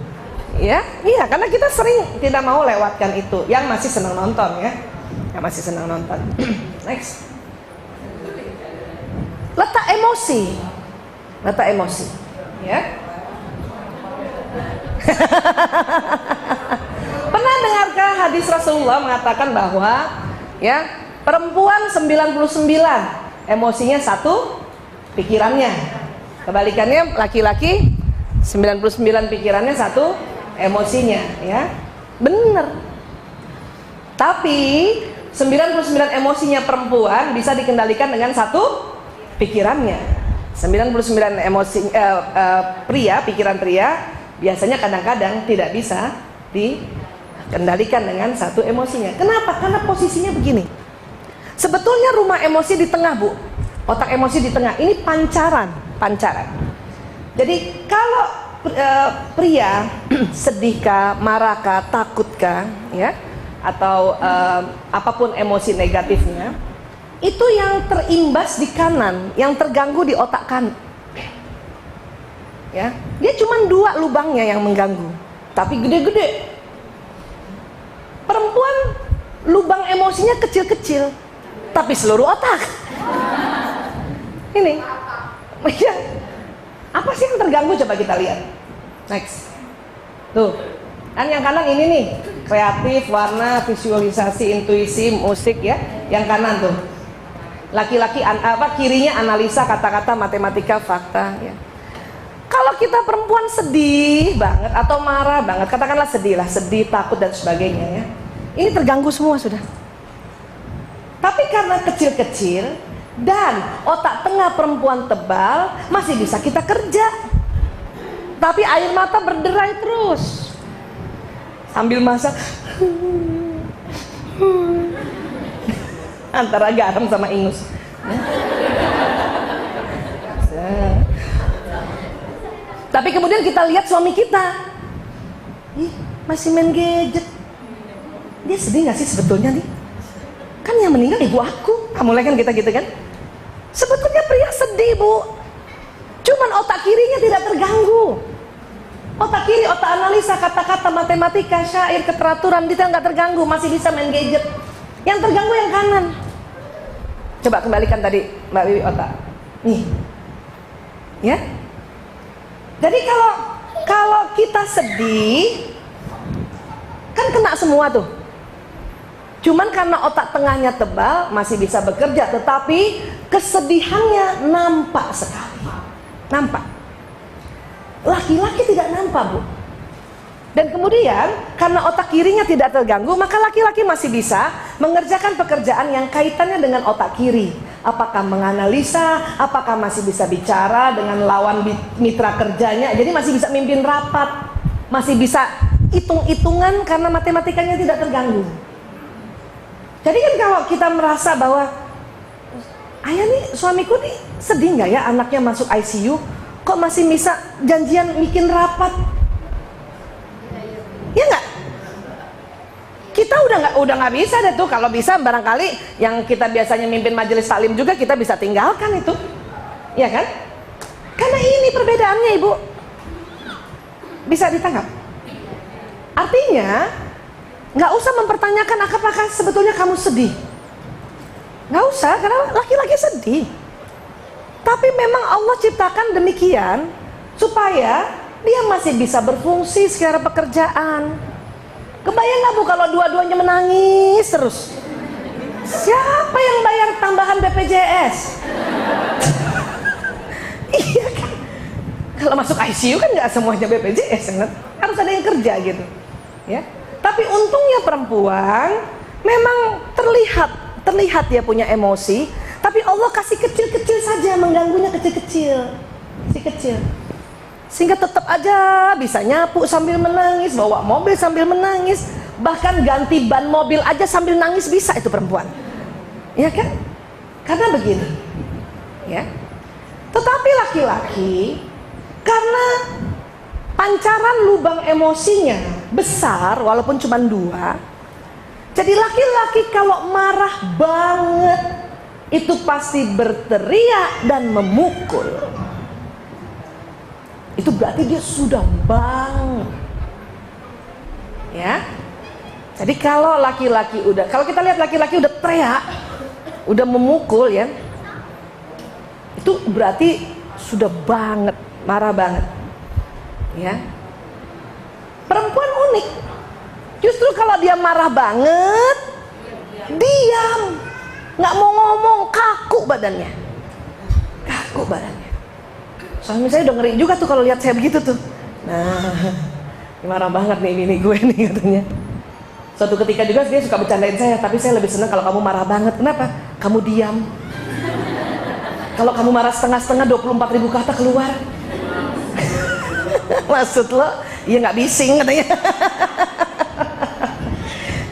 Ya, iya, karena kita sering tidak mau lewatkan itu. Yang masih senang nonton ya, yang masih senang nonton. Next, letak emosi, ya. Pernah dengarkah hadis Rasulullah mengatakan bahwa ya perempuan 99 emosinya 1, pikirannya. Kebalikannya laki-laki 99 pikirannya 1, emosinya, ya. Bener. Tapi 99 emosinya perempuan bisa dikendalikan dengan 1 pikirannya. 99 emosi pria, pikiran pria biasanya kadang-kadang tidak bisa dikendalikan dengan 1 emosinya. Kenapa? Karena posisinya begini. Sebetulnya rumah emosi di tengah, Bu. Otak emosi di tengah. Ini pancaran. Jadi kalau pria sedihkah, marahkah, takutkah, ya, atau apapun emosi negatifnya, itu yang terimbas di kanan, yang terganggu di otak kanan. Ya, dia cuma 2 lubangnya yang mengganggu, tapi gede-gede. Perempuan lubang emosinya kecil-kecil, tapi seluruh otak. Ini, ya, apa sih yang terganggu? Coba kita lihat. Next. Tuh, kan yang kanan ini nih, kreatif, warna, visualisasi, intuisi, musik ya. Yang kanan tuh. Laki-laki kirinya analisa, kata-kata, matematika, fakta ya. Kalau kita perempuan sedih banget atau marah banget, katakanlah sedih lah, sedih, takut dan sebagainya ya. Ini terganggu semua sudah. Tapi karena kecil-kecil dan otak tengah perempuan tebal, masih bisa kita kerja. Tapi air mata berderai terus. Sambil masak. Antara garam sama ingus. Tapi kemudian kita lihat suami kita, ih, masih main gadget. Dia sedih gak sih sebetulnya nih? Kan yang meninggal ibu aku. Mulai kan kita gitu kan? Sebetulnya pria sedih, Bu. Cuman otak kirinya tidak terganggu. Otak kiri, otak analisa, kata-kata, matematika, syair, keteraturan, detail nggak terganggu, masih bisa main gadget. Yang terganggu yang kanan. Coba kembalikan tadi Mbak Wiwi otak. Nih. Ya. Jadi kalau kita sedih, kan kena semua tuh. Cuman karena otak tengahnya tebal masih bisa bekerja, tetapi kesedihannya nampak sekali. Nampak. Laki-laki tidak nampak, Bu. Dan kemudian karena otak kirinya tidak terganggu, maka laki-laki masih bisa mengerjakan pekerjaan yang kaitannya dengan otak kiri. Apakah menganalisa, apakah masih bisa bicara dengan lawan mitra kerjanya. Jadi masih bisa mimpin rapat, masih bisa hitung-hitungan karena matematikanya tidak terganggu. Jadi kan kalau kita merasa bahwa ayah nih, suamiku nih sedih nggak ya anaknya masuk ICU, kok masih bisa janjian bikin rapat? Ya nggak? Kita udah nggak bisa deh tuh. Kalau bisa barangkali yang kita biasanya mimpin majelis taklim juga kita bisa tinggalkan itu, ya kan? Karena ini perbedaannya, Ibu. Bisa ditangkap? Artinya nggak usah mempertanyakan apakah sebetulnya kamu sedih. Nggak usah, karena laki-laki sedih. Tapi memang Allah ciptakan demikian supaya dia masih bisa berfungsi secara pekerjaan. Kebayang nggak, Bu, kalau dua-duanya menangis terus? Siapa yang bayar tambahan BPJS? Iya kan? Kalau masuk ICU kan nggak semuanya BPJS, kan? Harus ada yang kerja gitu, ya. Tapi untungnya perempuan memang terlihat dia punya emosi, tapi Allah kasih kecil-kecil saja, mengganggunya kecil-kecil, kecil-kecil. Sehingga tetap aja bisa nyapu sambil menangis, bawa mobil sambil menangis, bahkan ganti ban mobil aja sambil nangis bisa itu perempuan, ya kan? Karena begini, ya. Tetapi laki-laki karena pancaran lubang emosinya besar, walaupun cuma 2, jadi laki-laki kalau marah banget itu pasti berteriak dan memukul. Itu berarti dia sudah banget, ya. Jadi kalau laki-laki kalau kita lihat laki-laki udah teriak, udah memukul, ya, itu berarti sudah banget, marah banget, ya. Perempuan unik, justru kalau dia marah banget, diam, nggak mau ngomong, kaku badannya, kaku badannya. Suami saya udah ngeri juga tuh kalau lihat saya begitu tuh. Nah, marah banget nih ini gue nih katanya. Suatu ketika juga dia suka bercandain saya, tapi saya lebih senang kalau kamu marah banget. Kenapa? Kamu diam. Kalau kamu marah setengah-setengah, 24.000 kata keluar. Maksud lo, ya nggak bising katanya.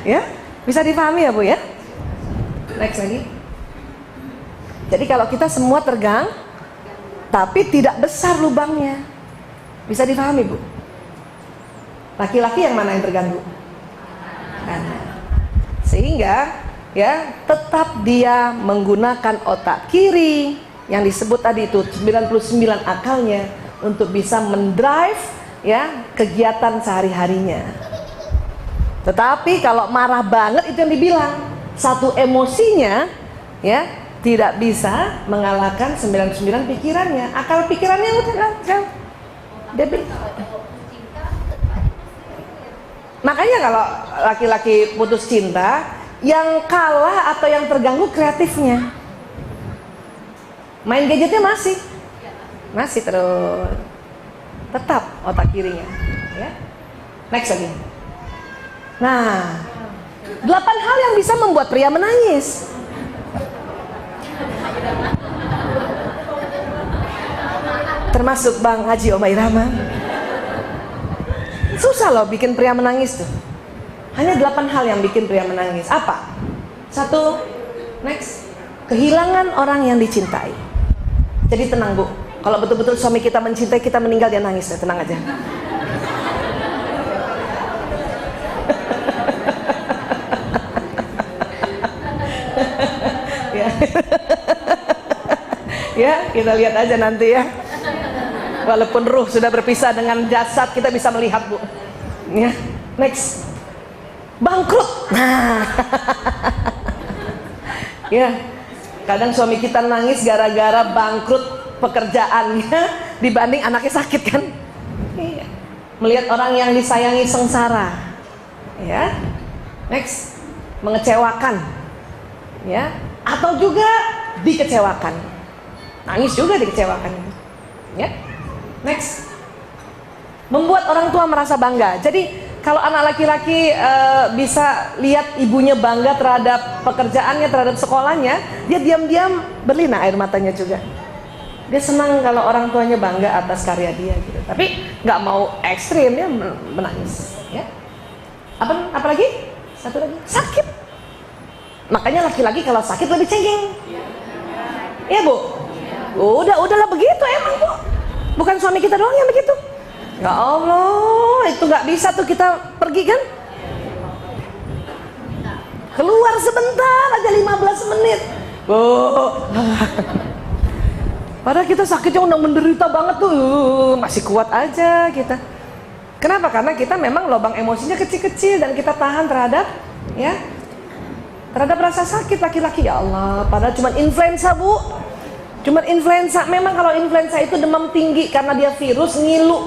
Ya, bisa dipahami ya, Bu, ya? Next lagi. Jadi kalau kita semua tergang, tapi tidak besar lubangnya, bisa dipahami, Bu? Laki-laki yang mana yang terganggu? Kanan. Sehingga ya tetap dia menggunakan otak kiri yang disebut tadi itu 99 akalnya untuk bisa mendrive ya kegiatan sehari-harinya. Tetapi kalau marah banget itu yang dibilang satu emosinya ya tidak bisa mengalahkan 99 pikirannya. Akal pikirannya udah Makanya kalau laki-laki putus cinta, yang kalah atau yang terganggu kreatifnya. Main gadgetnya masih terus, tetap otak kirinya, ya. Next lagi. Nah, 8 hal yang bisa membuat pria menangis. Termasuk Bang Haji Oma Irama. Susah loh bikin pria menangis tuh. Hanya 8 hal yang bikin pria menangis. Apa? 1, next, kehilangan orang yang dicintai. Jadi tenang Bu, kalau betul-betul suami kita mencintai, kita meninggal, dia nangis ya, tenang aja. Ya. Ya, kita lihat aja nanti ya. Walaupun ruh sudah berpisah dengan jasad, kita bisa melihat Bu. Ya, next, bangkrut. Nah, ya, kadang suami kita nangis gara-gara bangkrut pekerjaannya dibanding anaknya sakit kan. Iya. Melihat orang yang disayangi sengsara. Ya, next, mengecewakan. Ya, atau juga dikecewakan. Nangis juga dikecewakan. Ya. Next, membuat orang tua merasa bangga. Jadi kalau anak laki-laki bisa lihat ibunya bangga terhadap pekerjaannya, terhadap sekolahnya, dia diam-diam berlinang air matanya juga. Dia senang kalau orang tuanya bangga atas karya dia gitu. Tapi nggak mau ekstrim, dia menangis. Ya. Apalagi? Satu lagi, sakit. Makanya laki-laki kalau sakit lebih cengeng. Iya Bu? Udahlah begitu emang Bu. Bukan suami kita doang yang begitu. Ya Allah, itu nggak bisa tuh kita pergi kan? Keluar sebentar aja 15 menit. Padahal kita sakitnya udah menderita banget tuh, masih kuat aja kita. Kenapa? Karena kita memang lubang emosinya kecil-kecil dan kita tahan terhadap rasa sakit laki-laki. Ya Allah, padahal cuma influenza Bu. Cuma influenza. Memang kalau influenza itu demam tinggi karena dia virus, ngilu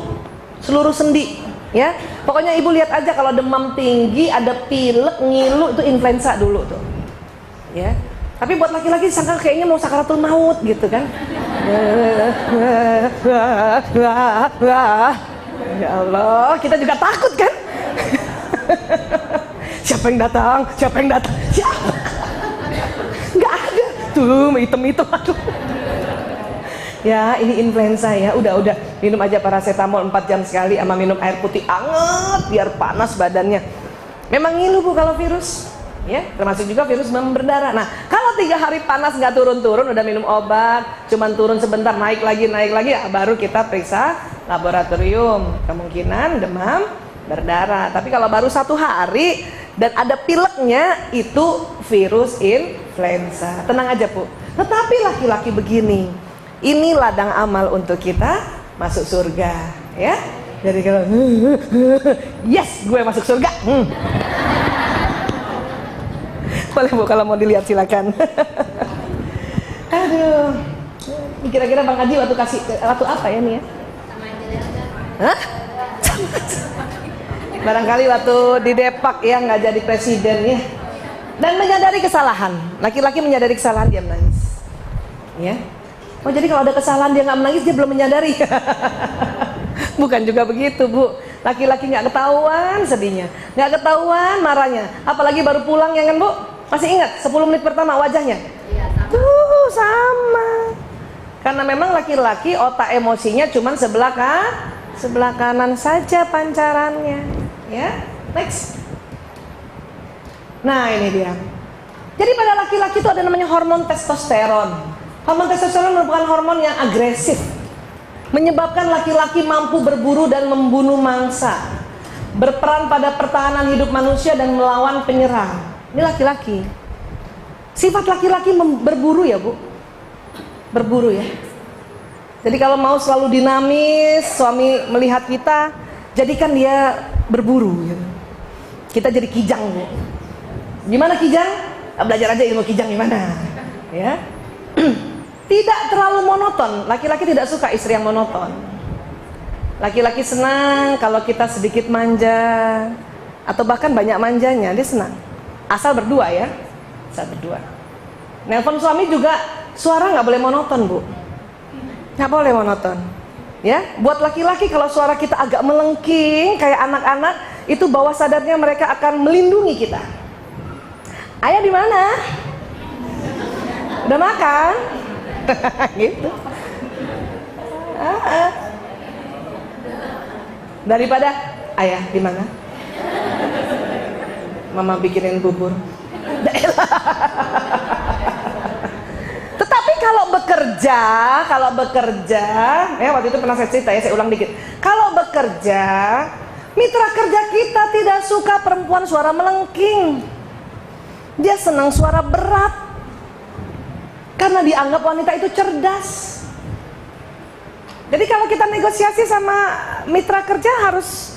seluruh sendi, ya. Pokoknya ibu lihat aja kalau demam tinggi, ada pilek, ngilu, itu influenza dulu tuh, ya. Tapi buat laki-laki sangka kayaknya mau sakaratul maut gitu kan. Ya Allah, kita juga takut kan. Siapa yang datang? Siapa? Nggak ada tuh, hitam-hitam, aduh. Ya, ini influenza ya. Udah minum aja paracetamol 4 jam sekali, sama minum air putih anget biar panas badannya. Memang ngilu Bu kalau virus, ya. Termasuk juga virus demam berdarah. Nah, kalau 3 hari panas nggak turun-turun, udah minum obat, cuman turun sebentar, naik lagi, ya, baru kita periksa laboratorium. Kemungkinan demam berdarah. Tapi kalau baru 1 hari dan ada pileknya, itu virus influenza. Tenang aja Bu. Tetapi laki-laki begini, ini ladang amal untuk kita masuk surga, ya. Jadi kalau yes, gue masuk surga. Boleh Bu, kalau mau dilihat silakan. Aduh, kira-kira Bang Haji waktu apa ya nih ya? Hah? Barangkali waktu di Depak ya, nggak jadi presiden ya. Dan menyadari kesalahan. Laki-laki menyadari kesalahan, dia menangis, ya. Oh, jadi kalau ada kesalahan dia nggak menangis, dia belum menyadari. Bukan juga begitu Bu. Laki-laki nggak ketahuan sedihnya, nggak ketahuan marahnya, apalagi baru pulang ya kan Bu. Masih ingat 10 menit pertama wajahnya? Iya, sama. Tuh sama. Karena memang laki-laki otak emosinya cuma sebelah kanan saja pancarannya, ya. Next. Nah, ini dia. Jadi pada laki-laki itu ada namanya hormon testosteron. Hormon testosteron merupakan hormon yang agresif, menyebabkan laki-laki mampu berburu dan membunuh mangsa, berperan pada pertahanan hidup manusia dan melawan penyerang. Ini laki-laki. Sifat laki-laki berburu ya Bu, berburu ya. Jadi kalau mau selalu dinamis, suami melihat kita, jadikan dia berburu gitu. Kita jadi kijang Bu. Gimana kijang? Belajar aja ilmu kijang gimana, ya. Tidak terlalu monoton. Laki-laki tidak suka istri yang monoton. Laki-laki senang kalau kita sedikit manja, atau bahkan banyak manjanya, dia senang. Asal berdua ya, asal berdua. Nelpon suami juga suara nggak boleh monoton, Bu. Nggak boleh monoton. Ya, buat laki-laki kalau suara kita agak melengking kayak anak-anak, itu bawah sadarnya mereka akan melindungi kita. Ayah di mana? Udah makan? Gitu. Daripada ayah di mana? Mama bikinin bubur. Tetapi kalau bekerja, ya waktu itu pernah saya cerita ya, saya ulang dikit. Kalau bekerja, mitra kerja kita tidak suka perempuan suara melengking. Dia senang suara berat, karena dianggap wanita itu cerdas. Jadi kalau kita negosiasi sama mitra kerja harus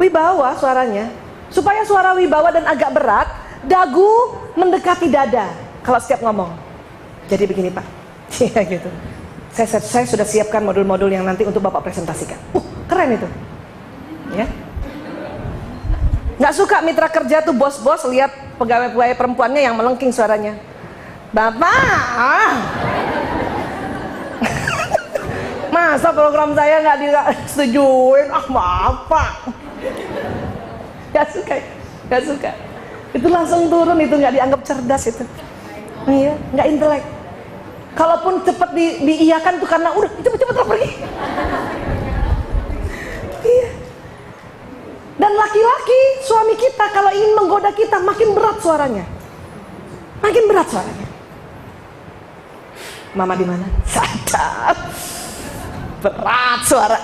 wibawa suaranya, supaya suara wibawa dan agak berat, dagu mendekati dada kalau setiap ngomong. Jadi begini Pak, ya gitu. Saya sudah siapkan modul-modul yang nanti untuk Bapak presentasikan. Keren itu, ya. Nggak suka mitra kerja tuh bos-bos lihat pegawai-pegawai perempuannya yang melengking suaranya. Bapak, masa program saya nggak disetujuin? Maaf Pak. Nggak suka. Itu langsung turun, itu nggak dianggap cerdas itu. Iya, nggak intelek. Kalaupun cepat diiyakan tuh karena udah cepet pergi. Iya. Dan laki-laki suami kita kalau ingin menggoda kita makin berat suaranya. Makin berat suaranya. Mama di mana? Sadar. Berat suara.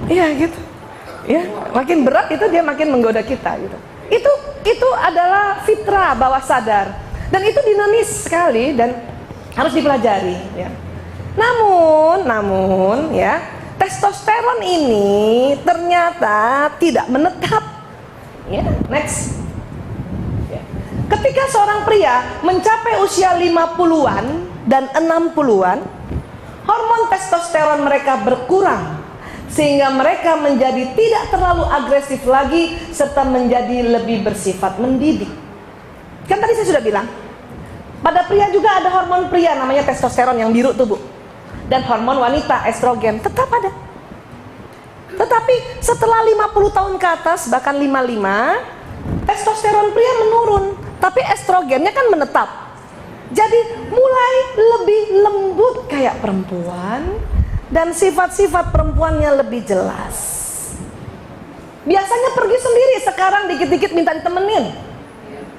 Iya gitu. Ya, makin berat itu dia makin menggoda kita gitu. Itu adalah fitrah bawah sadar, dan itu dinamis sekali dan harus dipelajari ya. Namun ya, testosteron ini ternyata tidak menetap ya. Next ya. Ketika seorang pria mencapai usia 50-an dan 60-an, hormon testosteron mereka berkurang, sehingga mereka menjadi tidak terlalu agresif lagi serta menjadi lebih bersifat mendidik. Kan tadi saya sudah bilang, pada pria juga ada hormon pria namanya testosteron yang biru tuh Bu, dan hormon wanita estrogen tetap ada. Tetapi setelah 50 tahun ke atas, bahkan 55, testosteron pria menurun, tapi estrogennya kan menetap. Jadi mulai lebih lembut kayak perempuan, dan sifat-sifat perempuannya lebih jelas. Biasanya pergi sendiri, sekarang dikit-dikit minta ditemenin.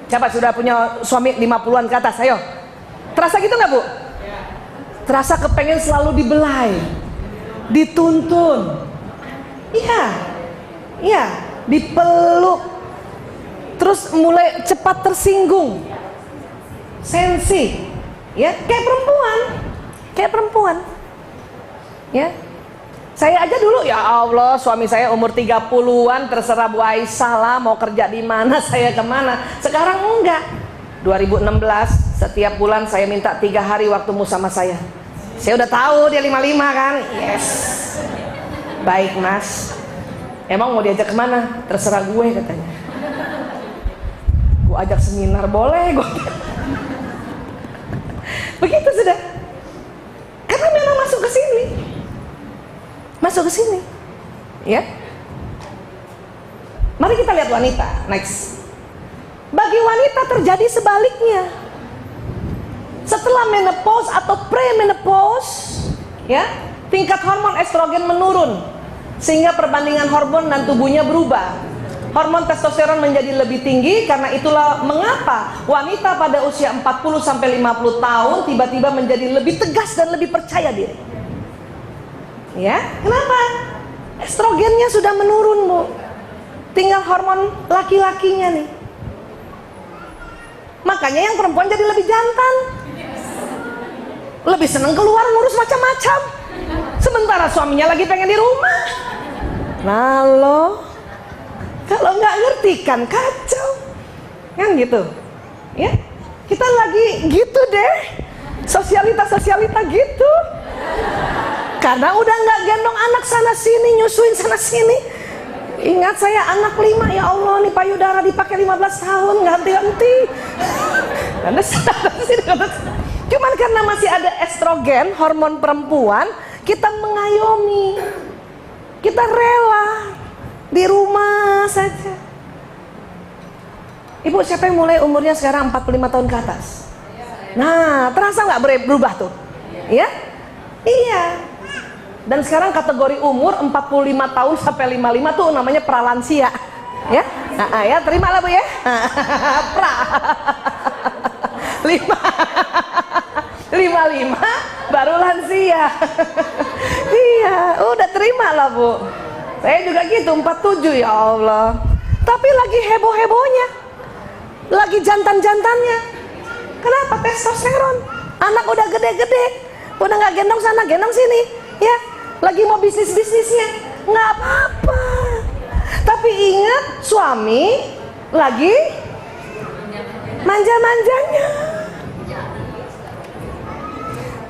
Siapa sudah punya suami 50-an ke atas? Ayo. Terasa gitu nggak Bu? Terasa kepengen selalu dibelai, dituntun. Iya, dipeluk. Terus mulai cepat tersinggung. Sensi. Ya, kayak perempuan. Ya, saya aja dulu ya Allah, suami saya umur 30-an terserah Bu Aisyah lah mau kerja di mana, saya kemana. Sekarang enggak. 2016 setiap bulan saya minta 3 hari waktumu sama saya. Saya udah tahu dia 55 kan. Yes. Baik Mas. Emang mau diajak kemana? Terserah gue katanya. Gue ajak seminar boleh gue. Begitu sudah. Karena memang masuk ke sini, ya. Mari kita lihat wanita. Next. Bagi wanita terjadi sebaliknya. Setelah menopause atau premenopause, ya, tingkat hormon estrogen menurun, sehingga perbandingan hormon dan tubuhnya berubah. Hormon testosteron menjadi lebih tinggi. Karena itulah mengapa wanita pada usia 40 sampai 50 tahun tiba-tiba menjadi lebih tegas dan lebih percaya diri. Ya, kenapa? Estrogennya sudah menurun Bu. Tinggal hormon laki-lakinya nih. Makanya yang perempuan jadi lebih jantan, lebih seneng keluar ngurus macam-macam, sementara suaminya lagi pengen di rumah. Nah lo, kalau nggak ngerti kan kacau, kan gitu. Ya, kita lagi gitu deh, sosialita gitu. Karena udah nggak gendong anak sana sini, nyusuin sana sini. Ingat saya anak 5, ya Allah nih payudara dipakai 15 tahun ganti-ganti. Cuman karena masih ada estrogen, hormon perempuan, kita mengayomi, kita rela di rumah saja. Ibu, siapa yang mulai umurnya sekarang 45 tahun ke atas? Nah, terasa nggak berubah tuh? Ya? Iya. Dan sekarang kategori umur 45 tahun sampai 55 tuh namanya pralansia. Ya? Nah, ya, terima lah Bu ya. Pra. 55 baru lansia. Iya, udah terima lah Bu. Saya juga gitu, 47 ya Allah. Tapi lagi heboh-hebohnya, lagi jantan-jantannya. Kenapa? Testosteron. Anak udah gede-gede, udah nggak gendong sana, gendong sini, ya. Lagi mau bisnis-bisnisnya, nggak apa-apa. Tapi ingat, suami lagi manja-manjanya.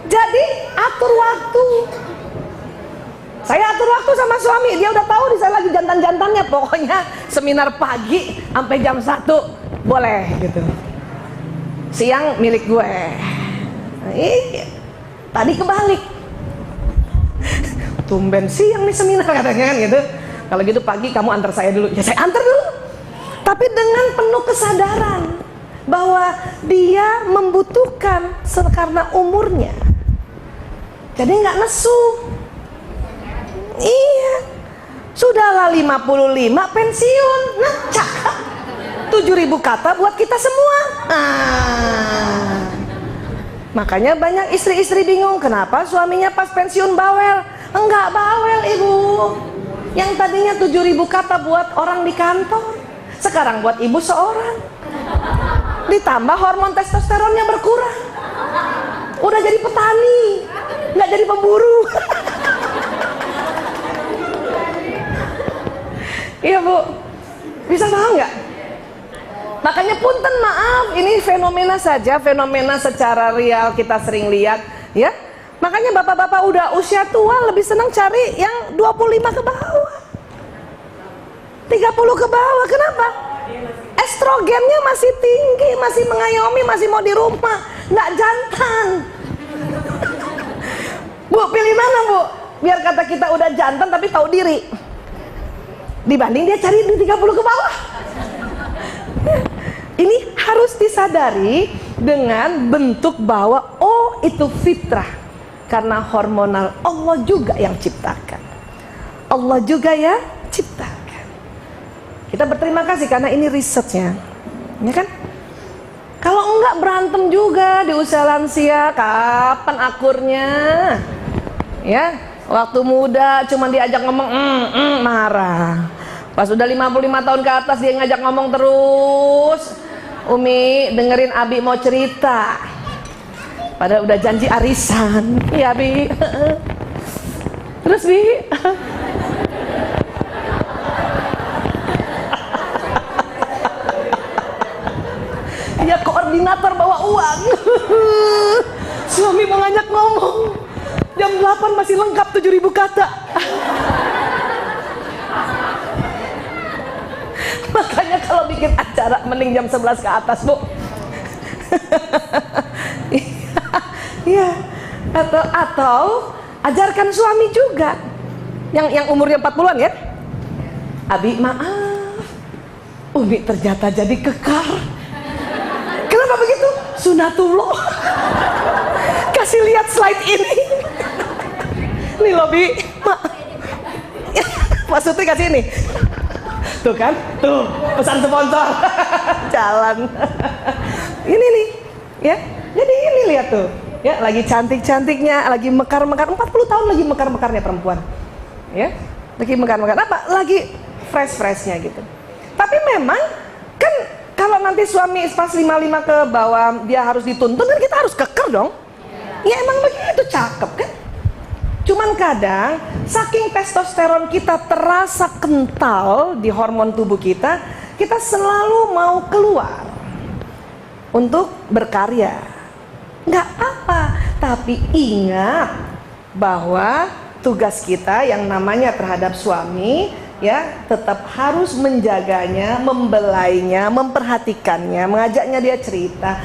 Jadi atur waktu. Saya atur waktu sama suami, dia udah tahu saya lagi jantan-jantannya. Pokoknya seminar pagi sampai jam 1 boleh gitu. Siang milik gue. Nah, iya. Tadi kebalik. Tumben siang nih seminar katanya kan gitu. Kalau gitu pagi kamu antar saya dulu. Ya saya antar dulu. Tapi dengan penuh kesadaran bahwa dia membutuhkan karena umurnya. Jadi nggak nesu. Iya. Sudahlah 55 pensiun. Nah, cakep. 7.000 kata buat kita semua. Makanya banyak istri-istri bingung kenapa suaminya pas pensiun bawel. Enggak bawel ibu. Yang tadinya 7.000 kata buat orang di kantor, sekarang buat ibu seorang. Ditambah hormon testosteronnya berkurang. Udah jadi petani, nggak jadi pemburu. Iya Bu, bisa tahu nggak? Makanya punten maaf, ini fenomena saja, fenomena secara real kita sering lihat, ya. Makanya bapak-bapak udah usia tua lebih senang cari yang 25 ke bawah, 30 ke bawah. Kenapa? Estrogennya masih tinggi, masih mengayomi, masih mau di rumah, nggak jantan. Bu, pilih mana Bu? Biar kata kita udah jantan tapi tahu diri, dibanding dia cari di 30 ke bawah. Ini harus disadari dengan bentuk bahwa oh itu fitrah, karena hormonal Allah juga yang ciptakan, Allah juga ya ciptakan. Kita berterima kasih karena ini risetnya, ya kan? Kalau enggak berantem juga di usia lansia, kapan akurnya? Ya, waktu muda cuma diajak ngomong marah. Pas udah 55 tahun ke atas dia ngajak ngomong terus. Umi dengerin Abi mau cerita, padahal udah janji arisan. Iya Bi. Terus Bi, ya koordinator bawa uang. Suami mau ngajak ngomong, jam 8 masih lengkap 7.000 kata. Makanya kalau bikin acara mending jam 11 ke atas Bu. Iya. Atau ajarkan suami juga yang umurnya 40-an ya. Abi maaf, Umi ternyata jadi kekar. Kenapa begitu? Sunatullah. Kasih lihat slide ini. Nih loh Bi, maksudnya kasih ini. Tuh kan, tuh pesan sponsor. Jalan. Ini nih, ya. Jadi ini lihat tuh, ya lagi cantik-cantiknya, lagi mekar-mekar. 40 tahun lagi mekar-mekarnya perempuan, ya. Lagi mekar-mekar apa? Lagi fresh-freshnya gitu. Tapi memang kan kalau nanti suami pas 55 ke bawah dia harus dituntun, kan kita harus keker dong. Ya emang begitu, cakep kan? Cuman kadang saking testosteron kita terasa kental di hormon tubuh kita, kita selalu mau keluar untuk berkarya. Nggak apa, tapi ingat bahwa tugas kita yang namanya terhadap suami ya tetap harus menjaganya, membelainya, memperhatikannya, mengajaknya dia cerita,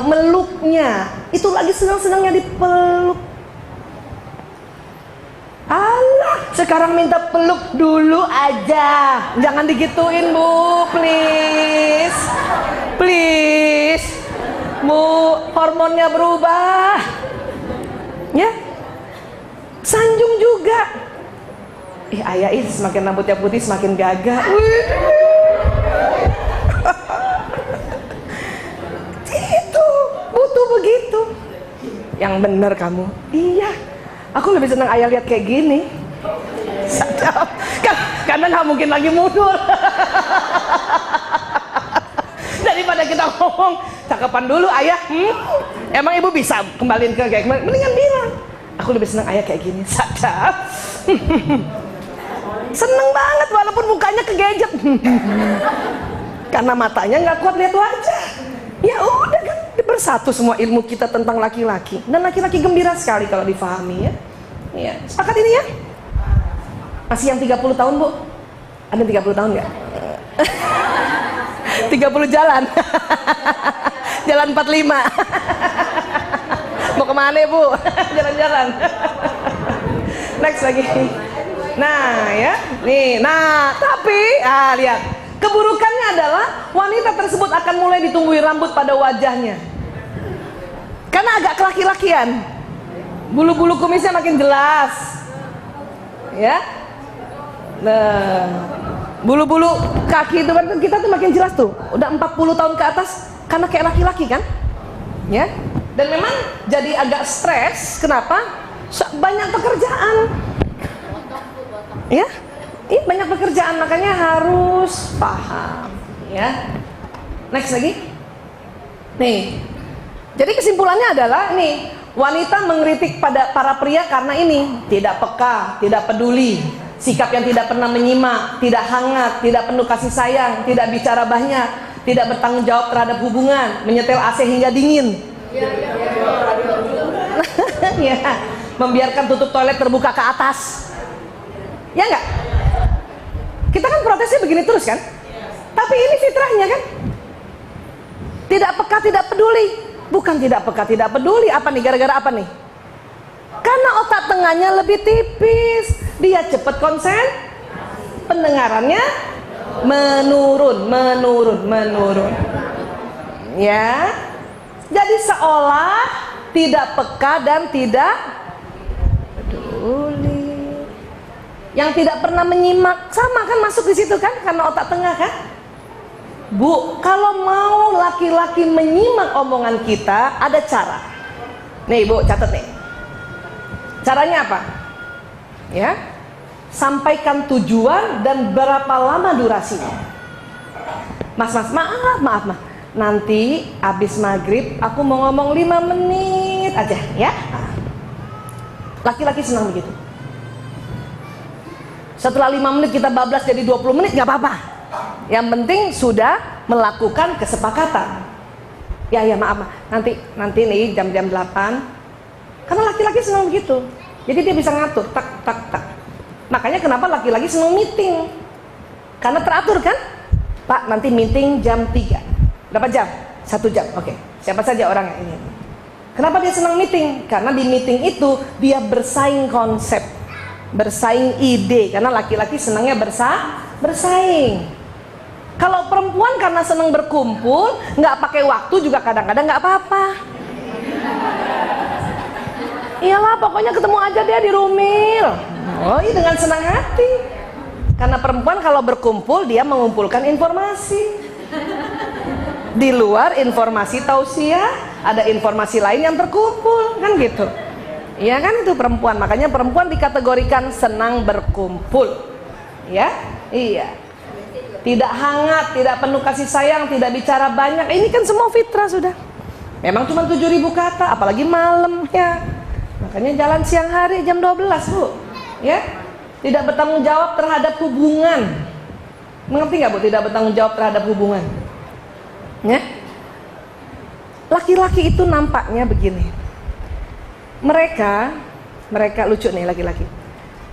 meluknya. Itu lagi senang-senangnya dipeluk. Allah, sekarang minta peluk dulu aja. Jangan digituin, Bu, please. Please. Bu, hormonnya berubah. Ya. Sanjung juga. Ayah ini semakin rambutnya putih semakin gagah. Gitu, butuh begitu. Yang benar kamu. Iya. Aku lebih senang ayah lihat kayak gini. Sadap. Karena nggak mungkin lagi mundur. Daripada kita ngomong cakapan dulu ayah. Emang ibu bisa kembaliin ke kayak kemarin? Mendingan bilang. Aku lebih senang ayah kayak gini. Sadap. Seneng banget walaupun mukanya kegejet. Karena matanya nggak kuat lihat wajah. Ya udah kan bersatu semua ilmu kita tentang laki-laki. Dan laki-laki gembira sekali kalau difahami ya. Ya, sepakat ini ya? Masih yang 30 tahun, Bu? Ada 30 tahun nggak? 30 jalan. Jalan 45. Mau kemana, Bu? Jalan-jalan. Next lagi. Nah ya, nih, nah tapi, lihat, keburukannya adalah wanita tersebut akan mulai ditumbuhi rambut pada wajahnya, karena agak kelaki-lakian, bulu-bulu kumisnya makin jelas, ya, nah, bulu-bulu kaki itu kan kita tuh makin jelas tuh, udah 40 tahun ke atas, karena kayak laki-laki kan, ya, dan memang jadi agak stres, kenapa? Banyak pekerjaan. Ya, ini banyak pekerjaan, makanya harus paham ya. Next lagi. Nih. Jadi kesimpulannya adalah nih, wanita mengkritik pada para pria karena ini, tidak peka, tidak peduli, sikap yang tidak pernah menyimak, tidak hangat, tidak penuh kasih sayang, tidak bicara banyak, tidak bertanggung jawab terhadap hubungan, menyetel AC hingga dingin. Ya, membiarkan tutup toilet terbuka ke atas. Ya enggak? Kita kan protesnya begini terus kan? Tapi ini fitrahnya kan? Tidak peka, tidak peduli. Bukan tidak peka, tidak peduli. Apa nih? Gara-gara apa nih? Karena otak tengahnya lebih tipis. Dia cepat konsen. Pendengarannya menurun. Ya. Jadi seolah tidak peka dan tidak peduli. Yang tidak pernah menyimak, sama kan masuk di situ kan, karena otak tengah kan. Bu, kalau mau laki-laki menyimak omongan kita, ada cara. Nih Bu, catat nih. Caranya apa? Ya, sampaikan tujuan dan berapa lama durasinya. Mas, maaf. Nanti habis maghrib aku mau ngomong 5 menit aja ya. Laki-laki senang begitu. Setelah 5 menit kita bablas jadi 20 menit gak apa-apa. Yang penting sudah melakukan kesepakatan. Ya maaf. Nanti nih jam 8. Karena laki-laki senang begitu. Jadi dia bisa ngatur tak. Makanya kenapa laki-laki senang meeting? Karena teratur kan? Pak, nanti meeting jam 3. Berapa jam? 1 jam. Oke. Siapa saja orangnya ini? Kenapa dia senang meeting? Karena di meeting itu dia bersaing konsep, bersaing ide, karena laki-laki senangnya bersaing. Kalau perempuan karena senang berkumpul, nggak pakai waktu juga kadang-kadang nggak apa-apa. Iyalah, pokoknya ketemu aja dia di Rumil. Oh iya, dengan senang hati. Karena perempuan kalau berkumpul dia mengumpulkan informasi. Di luar informasi tausiah, ada informasi lain yang terkumpul, kan gitu. Iya kan, itu perempuan. Makanya perempuan dikategorikan senang berkumpul. Ya, iya. Tidak hangat, tidak penuh kasih sayang, tidak bicara banyak. Ini kan semua fitrah sudah. Memang cuma 7.000 kata, apalagi malam ya. Makanya jalan siang hari jam 12 Bu. Ya. Tidak bertanggung jawab terhadap hubungan. Mengerti nggak Bu? Tidak bertanggung jawab terhadap hubungan. Ya. Laki-laki itu nampaknya begini. Mereka Mereka lucu nih laki-laki.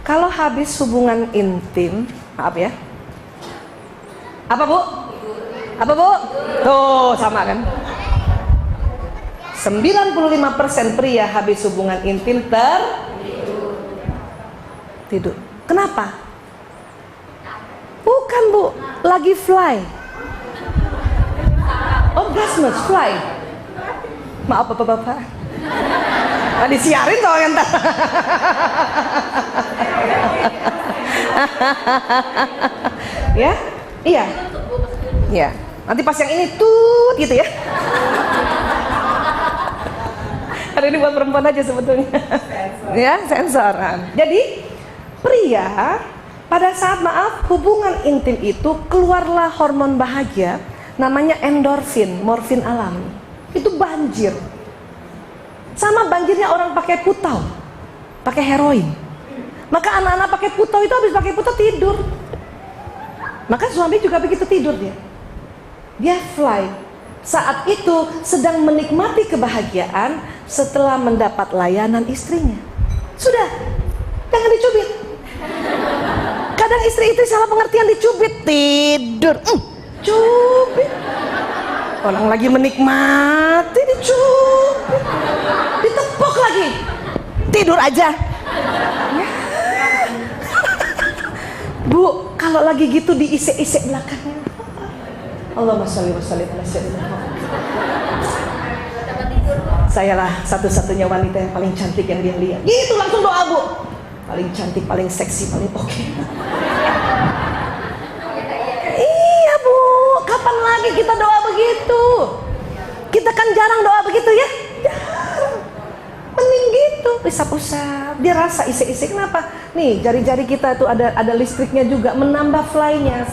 Kalau habis hubungan intim, maaf ya. Apa Bu? Apa Bu? Tuh sama kan? 95% pria habis hubungan intim tidur. Kenapa? Bukan Bu, lagi fly. Orgasmus, fly. Maaf Bapak-bapak. Nah, disiarin soalnya ntar. Ya? Iya. Iya. Nanti pas yang ini tut gitu ya. Karena ini buat perempuan aja sebetulnya. Ya, sensoran. Jadi pria pada saat hubungan intim itu keluarlah hormon bahagia namanya endorfin, morfin alami. Itu banjir. Sama banjirnya orang pakai putau, pakai heroin. Maka anak-anak pakai putau itu habis pakai putau tidur. Maka suami juga begitu tidur dia fly. Saat itu sedang menikmati kebahagiaan setelah mendapat layanan istrinya. Sudah, jangan dicubit. Kadang istri itu salah pengertian dicubit, tidur. Cubit. Orang lagi menikmati dicubit. Ditepuk lagi. Tidur aja. Ya. Bu, kalau lagi gitu diisek-isek belakangnya. Allahumma sholli wa sallim ala sayyidina Muhammad. Sayalah satu-satunya wanita yang paling cantik yang dia lihat. Gitu langsung doa Bu. Paling cantik, paling seksi, paling oke. Iya Bu, kapan lagi kita doa begitu? Kita kan jarang doa begitu ya. Jarang. Mending gitu, usap-usap. Dia rasa isek-isek. Kenapa? Nih jari-jari kita tuh ada listriknya juga, menambah fly-nya.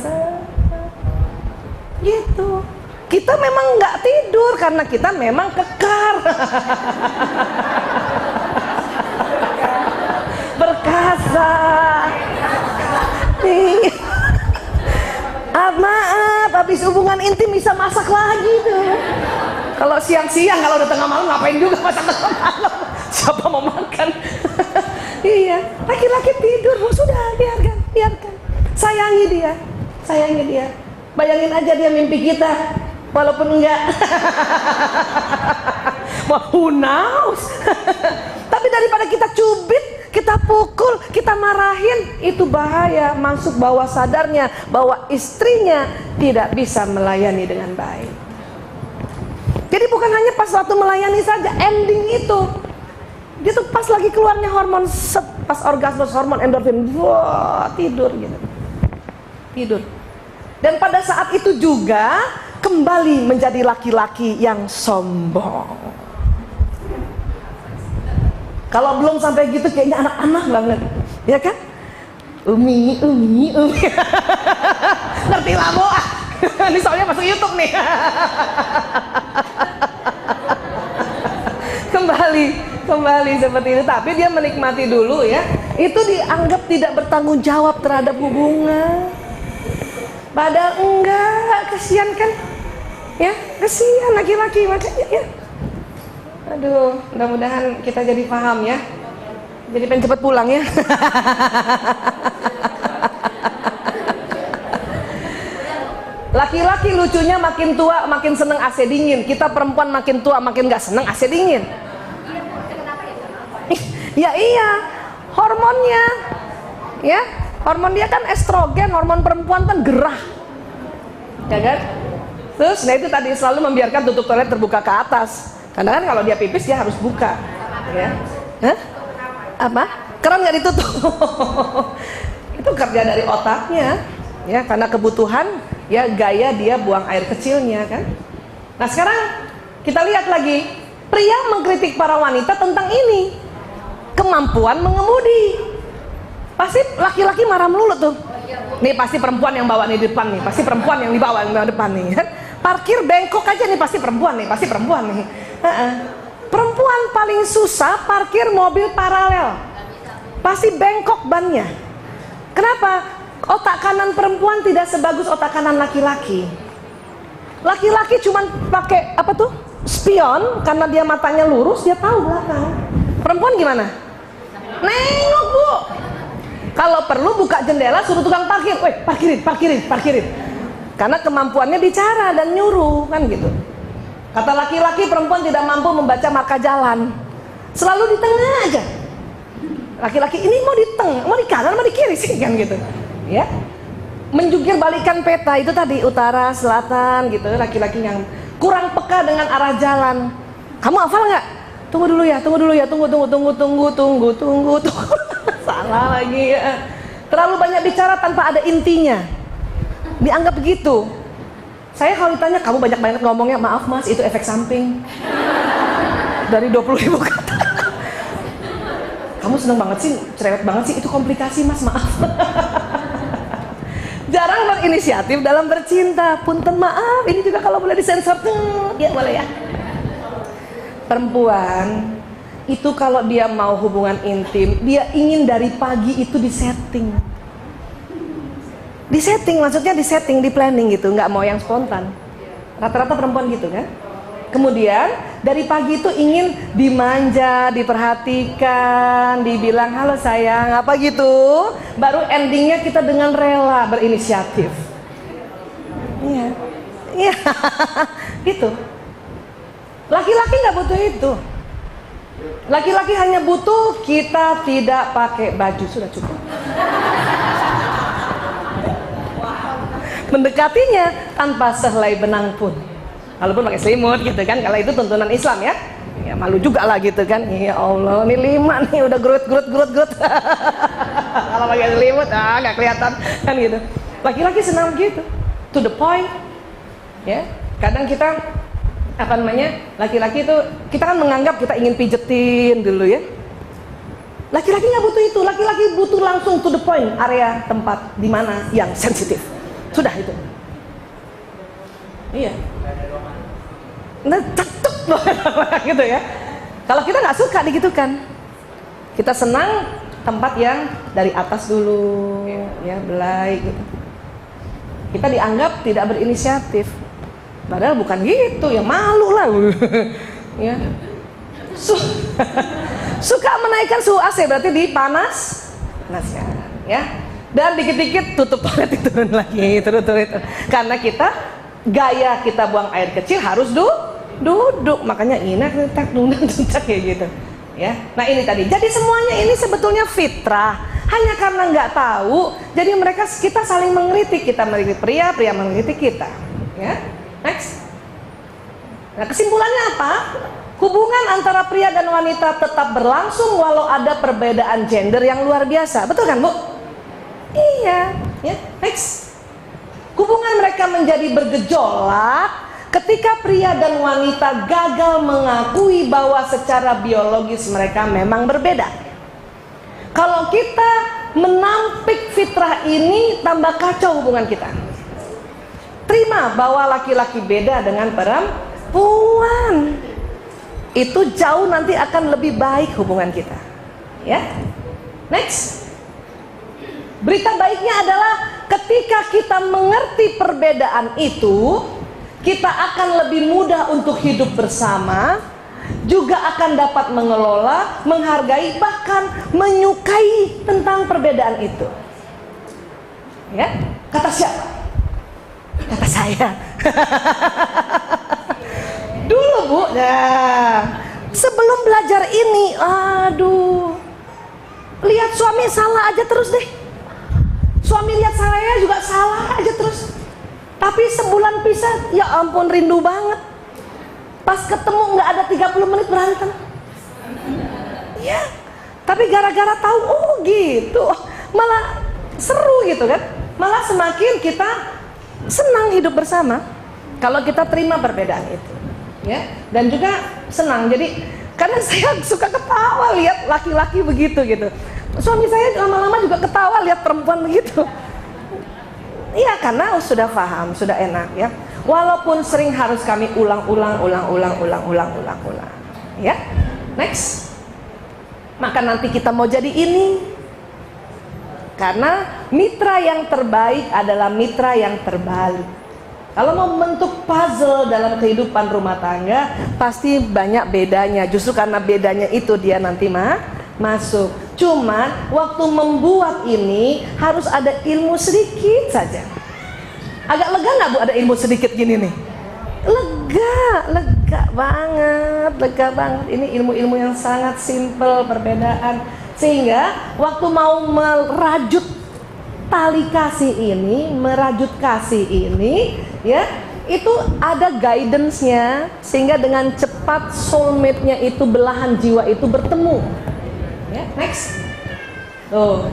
Gitu. Kita memang nggak tidur karena kita memang kekar. Berkasa. Maaf, habis hubungan intim bisa masak lagi tuh. Kalau siang-siang, kalau udah tengah malam ngapain juga masak tengah malam? Siapa mau makan? Iya, laki-laki tidur, Bu, sudah biarkan. Sayangi dia. Bayangin aja dia mimpi kita, walaupun enggak. Who knows? Tapi daripada kita cubit, kita pukul, kita marahin, itu bahaya. Masuk bawah sadarnya bahwa istrinya tidak bisa melayani dengan baik. Jadi bukan hanya pas waktu melayani saja, ending itu dia tuh pas lagi keluarnya hormon pas orgasmus, hormon endorfin, wah, tidur gitu. Tidur. Dan pada saat itu juga kembali menjadi laki-laki yang sombong. Kalau belum sampai gitu kayaknya anak-anak banget, ya kan? Umi. Ngerti lah Bu. Ini soalnya masuk YouTube nih. Kembali seperti itu. Tapi dia menikmati dulu ya. Itu dianggap tidak bertanggung jawab terhadap hubungan. Padahal enggak, kesian kan? Ya, kesian laki-laki makanya ya. Aduh, mudah-mudahan kita jadi paham ya. Jadi pengen cepet pulang ya. Laki-laki lucunya makin tua makin seneng AC dingin. Kita perempuan makin tua makin gak seneng AC dingin. Ya iya, hormonnya. Ya, hormon dia kan estrogen, hormon perempuan kan gerah. Ya kan? Terus, nah itu tadi selalu membiarkan tutup toilet terbuka ke atas. Karena kan kalau dia pipis dia harus buka. Ya. Hah? Apa? Keran nggak ditutup. Itu kerja dari otaknya. Ya, karena kebutuhan, ya gaya dia buang air kecilnya kan. Nah sekarang kita lihat lagi, pria mengkritik para wanita tentang ini, kemampuan mengemudi. Pasti laki-laki marah melulu tuh. Nih pasti perempuan yang bawa nih di depan nih, pasti perempuan yang dibawa yang depan nih. Parkir bengkok aja nih, pasti perempuan nih, Perempuan paling susah parkir mobil paralel, pasti bengkok bannya. Kenapa? Otak kanan perempuan tidak sebagus otak kanan laki-laki. Laki-laki cuman pakai apa tuh? Spion, karena dia matanya lurus, dia tahu belakang. Perempuan gimana? Nengok Bu. Kalau perlu buka jendela suruh tukang parkir, weh parkirin. Karena kemampuannya bicara dan nyuruh kan gitu. Kata laki-laki, perempuan tidak mampu membaca marka jalan. Selalu di tengah aja. Laki-laki ini mau di tengah, mau di kanan, mau di kiri sih kan gitu. Ya. Menjungkir balikan peta itu tadi utara, selatan gitu. Laki-laki yang kurang peka dengan arah jalan. Kamu hafal nggak? Tunggu dulu ya. Tunggu. Salah lagi ya. Terlalu banyak bicara tanpa ada intinya. Dianggap begitu. Saya kalau ditanya, kamu banyak banget ngomongnya, maaf mas, itu efek samping. Dari 20.000 kata. Kamu seneng banget sih, cerewet banget sih, itu komplikasi mas, maaf. Jarang berinisiatif dalam bercinta. Punten maaf, ini juga kalau boleh disensor tuh, ya boleh ya. Perempuan itu kalau dia mau hubungan intim, dia ingin dari pagi itu disetting. Disetting maksudnya disetting, di planning gitu, nggak mau yang spontan. Rata-rata perempuan gitu kan. Kemudian dari pagi itu ingin dimanja, diperhatikan, dibilang halo sayang, apa gitu. Baru endingnya kita dengan rela berinisiatif. Iya, iya, gitu. Laki-laki nggak butuh itu. Laki-laki hanya butuh kita tidak pakai baju, sudah cukup. Mendekatinya tanpa sehelai benang pun, walaupun pakai selimut gitu kan, kalau itu tuntunan Islam ya. Ya malu juga lah gitu kan. Ya Allah, ini 5 nih udah gerut. Kalau pakai selimut nggak kelihatan kan gitu. Laki-laki senang gitu, to the point. Ya, kadang kita apa namanya, laki-laki itu kita kan menganggap kita ingin pijetin dulu ya. Laki-laki nggak butuh itu, laki-laki butuh langsung to the point, area tempat di mana yang sensitif. Sudah itu. Iya. Nah, cetuk gitu ya. Kalau kita nggak suka digitukan, kita senang tempat yang dari atas dulu, ya belai gitu. Kita dianggap tidak berinisiatif. Padahal bukan gitu, ya malu lah. Ya. Suka menaikkan suhu AC berarti dipanas, ya. Dan dikit-dikit tutup toilet turun lagi, turun. Karena kita gaya kita buang air kecil harus duduk, makanya inak kayak gitu. Ya. Nah ini tadi. Jadi semuanya ini sebetulnya fitrah. Hanya karena nggak tahu, jadi kita saling mengkritik, kita mengkritik pria mengkritik kita. Ya. Next. Nah kesimpulannya apa? Hubungan antara pria dan wanita tetap berlangsung walau ada perbedaan gender yang luar biasa. Betul kan Bu? Iya. Ya. Next. Hubungan mereka menjadi bergejolak ketika pria dan wanita gagal mengakui bahwa secara biologis mereka memang berbeda. Kalau kita menampik fitrah ini, tambah kacau hubungan kita. Terima bahwa laki-laki beda dengan perempuan. Itu jauh nanti akan lebih baik hubungan kita. Ya. Next. Berita baiknya adalah ketika kita mengerti perbedaan itu, kita akan lebih mudah untuk hidup bersama, juga akan dapat mengelola, menghargai, bahkan menyukai tentang perbedaan itu. Ya. Kata siapa? Kata saya. Dulu Bu, nah, sebelum belajar ini, aduh, lihat suami salah aja terus deh. Suami lihat saya juga salah aja terus. Tapi sebulan pisah, ya ampun rindu banget. Pas ketemu nggak ada 30 menit berantem. Ya, tapi gara-gara tahu, oh gitu, malah seru gitu kan. Malah semakin kita senang hidup bersama kalau kita terima perbedaan itu, ya. Dan juga senang. Jadi karena saya suka ketawa lihat laki-laki begitu gitu. Suami saya lama-lama juga ketawa lihat perempuan begitu. Iya, karena sudah paham, sudah enak ya. Walaupun sering harus kami ulang-ulang. Ya. Next. Maka nanti kita mau jadi ini. Karena mitra yang terbaik adalah mitra yang terbalik. Kalau mau membentuk puzzle dalam kehidupan rumah tangga, pasti banyak bedanya. Justru karena bedanya itu dia nanti masuk. Cuman waktu membuat ini harus ada ilmu sedikit saja. Agak lega nggak Bu ada ilmu sedikit gini nih? Lega banget. Ini ilmu-ilmu yang sangat simple, perbedaan. Sehingga waktu mau merajut tali kasih ini, merajut kasih ini, ya, itu ada guidance-nya, sehingga dengan cepat soulmate-nya itu, belahan jiwa itu bertemu. Ya, next. Tuh.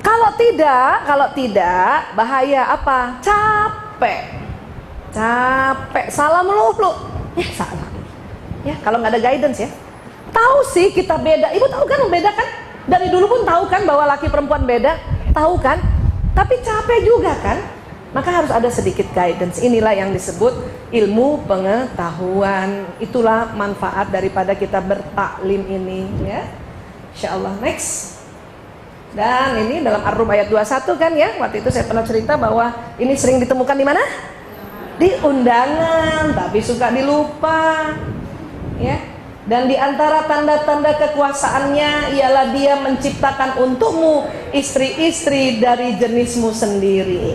Kalau tidak, bahaya apa? Capek, salah melulu. Ya, salah. Ya, kalau nggak ada guidance ya. Tahu sih kita beda. Ibu tahu kan beda kan? Dari dulu pun tahu kan bahwa laki perempuan beda, tahu kan? Tapi capek juga kan? Maka harus ada sedikit guidance. Inilah yang disebut ilmu pengetahuan. Itulah manfaat daripada kita bertaklim ini, ya. Insyaallah. Next. Dan ini dalam Ar-Rum ayat 21 kan ya. Waktu itu saya pernah cerita bahwa ini sering ditemukan di mana? Di undangan, tapi suka dilupa. Ya. Dan di antara tanda-tanda kekuasaannya ialah dia menciptakan untukmu istri-istri dari jenismu sendiri.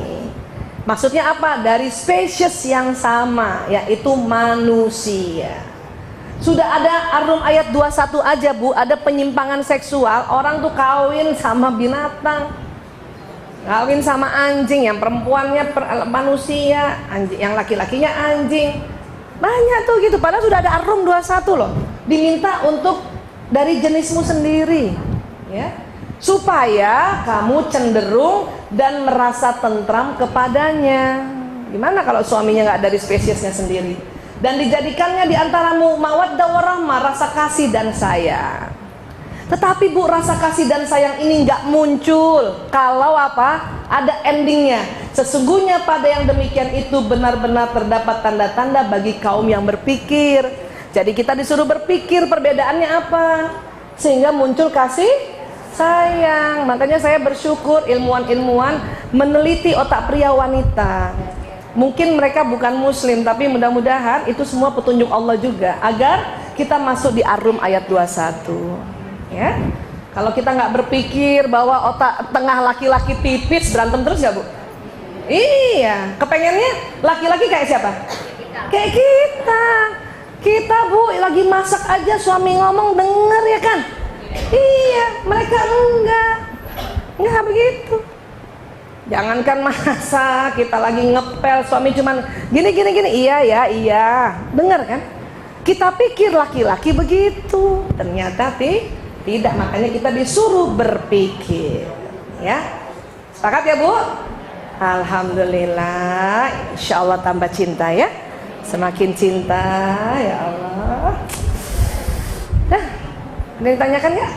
Maksudnya apa? Dari spesies yang sama, yaitu manusia. Sudah ada Ar-Rum ayat 21 aja Bu, ada penyimpangan seksual, orang tuh kawin sama binatang, kawin sama anjing, yang perempuannya manusia, anjing, yang laki-lakinya anjing. Banyak tuh gitu, padahal sudah ada Ar-Rum 21 loh. Diminta untuk dari jenismu sendiri, ya, supaya kamu cenderung dan merasa tentram kepadanya. Gimana kalau suaminya nggak dari spesiesnya sendiri? Dan dijadikannya di antaramu mawaddah warahmah, rasa kasih dan sayang. Tetapi Bu, rasa kasih dan sayang ini nggak muncul kalau apa? Ada endingnya. Sesungguhnya pada yang demikian itu benar-benar terdapat tanda-tanda bagi kaum yang berpikir. Jadi kita disuruh berpikir perbedaannya apa, sehingga muncul kasih sayang. Makanya saya bersyukur ilmuwan-ilmuwan meneliti otak pria wanita. Mungkin mereka bukan muslim, tapi mudah-mudahan itu semua petunjuk Allah juga, agar kita masuk di Ar-Rum ayat 21. Ya, kalau kita nggak berpikir bahwa otak tengah laki-laki tipis, berantem terus nggak Bu? Iya, kepengennya laki-laki kayak siapa? Kayak kita. Kita Bu lagi masak aja, suami ngomong denger ya kan? Iya, mereka enggak begitu. Jangankan masak, kita lagi ngepel, suami cuman gini, iya, dengar kan? Kita pikir laki-laki begitu, ternyata tidak. Makanya kita disuruh berpikir, ya. Sepakat ya Bu? Alhamdulillah, insya Allah tambah cinta ya, semakin cinta ya Allah. Dah, ada yang ditanyakan ya?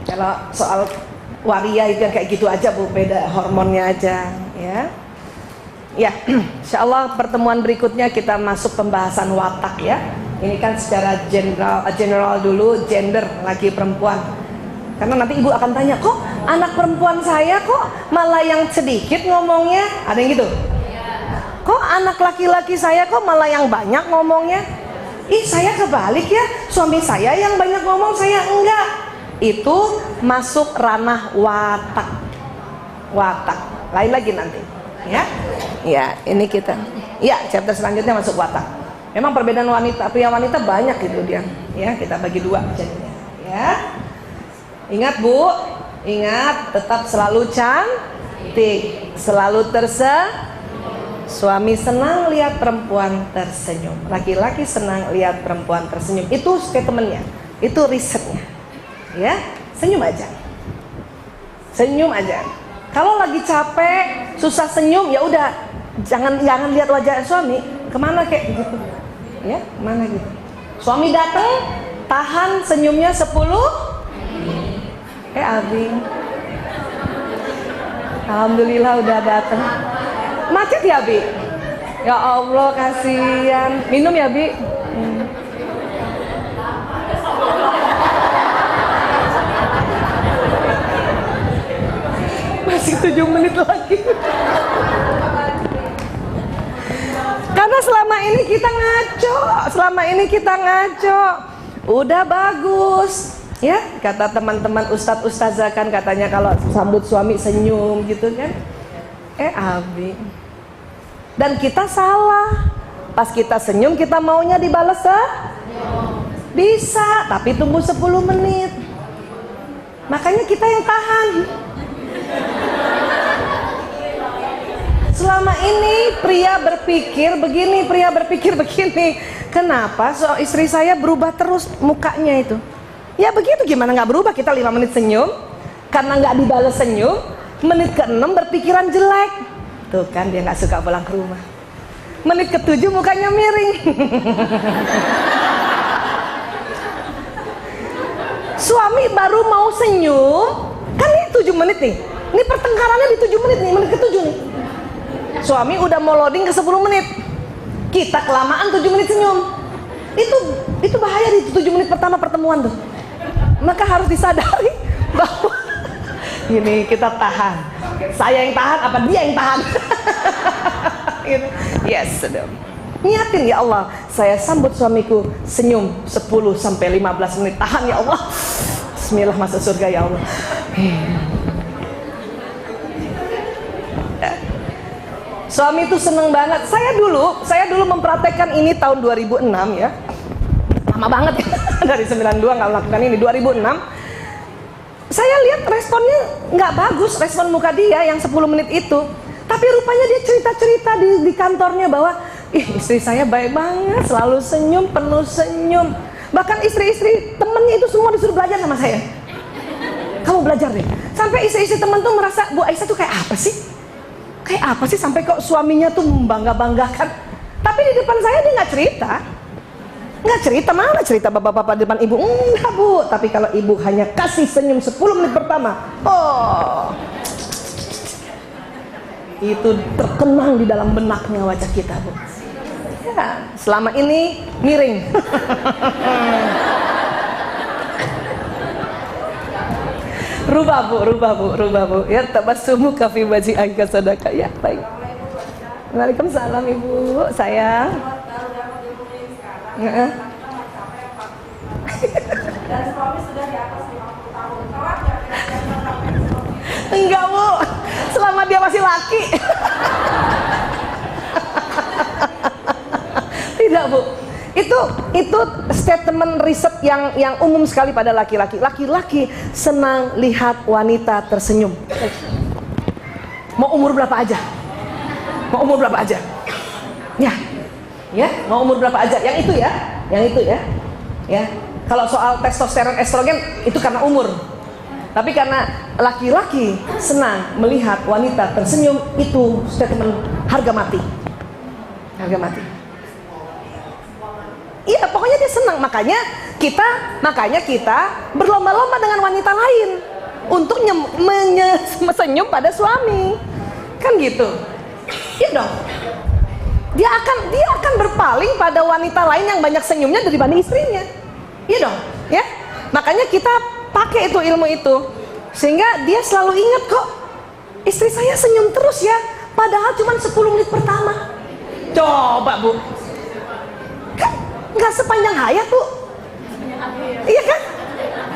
Kalau soal waria itu yang kayak gitu aja Bu, beda hormonnya aja ya. Ya, insya Allah pertemuan berikutnya kita masuk pembahasan watak ya. Ini kan secara general dulu, gender laki perempuan. Karena nanti ibu akan tanya, kok anak perempuan saya kok malah yang sedikit ngomongnya, ada yang gitu. Kok anak laki-laki saya kok malah yang banyak ngomongnya? Ih, saya kebalik ya, suami saya yang banyak ngomong, saya enggak. Itu masuk ranah watak. Lain lagi nanti ya. Ya, ini kita. Ya, chapter selanjutnya masuk watak. Memang perbedaan pria wanita banyak gitu dia. Ya, kita bagi dua jadinya. Ya. Ingat Bu, ingat tetap selalu cantik, selalu suami senang lihat perempuan tersenyum, laki-laki senang lihat perempuan tersenyum. Itu statementnya, itu risetnya. Ya, senyum aja. Kalau lagi capek, susah senyum, ya udah jangan lihat wajah suami. Kemana kayak gitu? Ya, kemana gitu? Suami datang, tahan senyumnya 10. Abi, alhamdulillah udah datang. Macet ya Abi? Ya Allah kasihan. Minum ya Abi? Masih 7 menit lagi. Karena selama ini kita ngaco. Udah bagus. Ya, kata teman-teman ustadz ustazah kan katanya kalau sambut suami senyum gitu kan. Abi. Dan kita salah. Pas kita senyum kita maunya dibalas bisa, tapi tunggu 10 menit. Makanya kita yang tahan. Selama ini pria berpikir begini, kenapa istri saya berubah terus mukanya itu? Ya begitu, gimana nggak berubah? Kita 5 menit senyum, karena nggak dibalas senyum, menit ke-6 berpikiran jelek. Tuh kan dia nggak suka pulang ke rumah. Menit ke-7 mukanya miring. Suami baru mau senyum, kan ini 7 menit nih. Ini pertengkarannya di 7 menit nih, menit ke-7 nih. Suami udah mau loading ke 10 menit. Kita kelamaan 7 menit senyum. Itu bahaya di 7 menit pertama pertemuan tuh. Maka harus disadari bahwa ini kita tahan. Saya yang tahan apa dia yang tahan? Gitu. Yes, sudah. Niatin ya Allah, saya sambut suamiku senyum 10 sampai 15 menit. Tahan ya Allah. Bismillah, masuk surga ya Allah. Suami itu seneng banget. Saya dulu mempraktekkan ini tahun 2006 ya. Lama banget ya. Dari 92 nggak melakukan ini. 2006 saya lihat responnya nggak bagus, respon muka dia yang 10 menit itu. Tapi rupanya dia cerita-cerita di kantornya bahwa istri saya baik banget, selalu senyum, penuh senyum. Bahkan istri-istri temennya itu semua disuruh belajar sama saya. Kamu belajar deh. Sampai istri-istri teman tuh merasa Bu Aisyah tuh kayak apa sih? Kayak apa sih sampai kok suaminya tuh membangga-banggakan. Tapi di depan saya dia nggak cerita. Nggak cerita, mana cerita bapak-bapak di depan ibu. Enggak Bu, tapi kalau ibu hanya kasih senyum 10 menit pertama, itu terkenang di dalam benaknya wajah kita Bu. Ya, selama ini miring. Rubah bu. Ya, tabassumu ka fi wajhi aika sadaqah. Ya, baik. Waalaikumsalam Ibu, sayang. Enggak Bu, selama dia masih laki. Tidak Bu, itu statement riset yang umum sekali pada laki-laki. Laki-laki senang lihat wanita tersenyum. Mau umur berapa aja? Ya, mau umur berapa aja? Yang itu ya. Ya, kalau soal testosteron, estrogen itu karena umur. Tapi karena laki-laki senang melihat wanita tersenyum, itu statement harga mati. Iya, pokoknya dia senang. Makanya kita berlomba-lomba dengan wanita lain untuk senyum pada suami. Kan gitu. Iya dong. Dia akan berpaling pada wanita lain yang banyak senyumnya daripada istrinya. Iya dong, ya. Makanya kita pakai itu ilmu itu sehingga dia selalu ingat kok istri saya senyum terus ya, padahal cuma 10 menit pertama. Coba Bu, kan nggak sepanjang hayat Bu. Iya kan?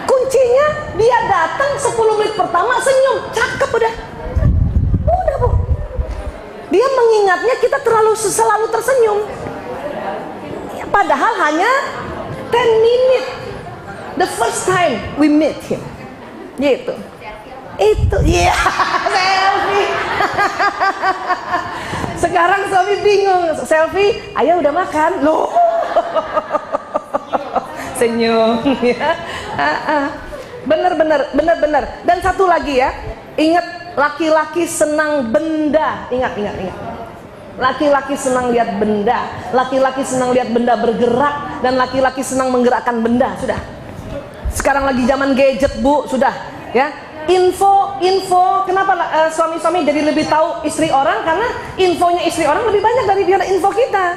Kuncinya dia datang 10 menit pertama senyum, cakep udah Bu. Dia mengingatnya kita selalu tersenyum, padahal hanya 10 minutes the first time we meet him. Gitu. Itu ya, selfie. Sekarang suami bingung, selfie, ayah udah makan loh. Senyum ya. Bener. Dan satu lagi ya, ingat, laki-laki senang benda. Ingat. Laki-laki senang lihat benda, laki-laki senang lihat benda bergerak, dan laki-laki senang menggerakkan benda. Sudah. Sekarang lagi zaman gadget Bu, sudah ya. Info, kenapa suami-suami jadi lebih tahu istri orang? Karena infonya istri orang lebih banyak daripada info kita.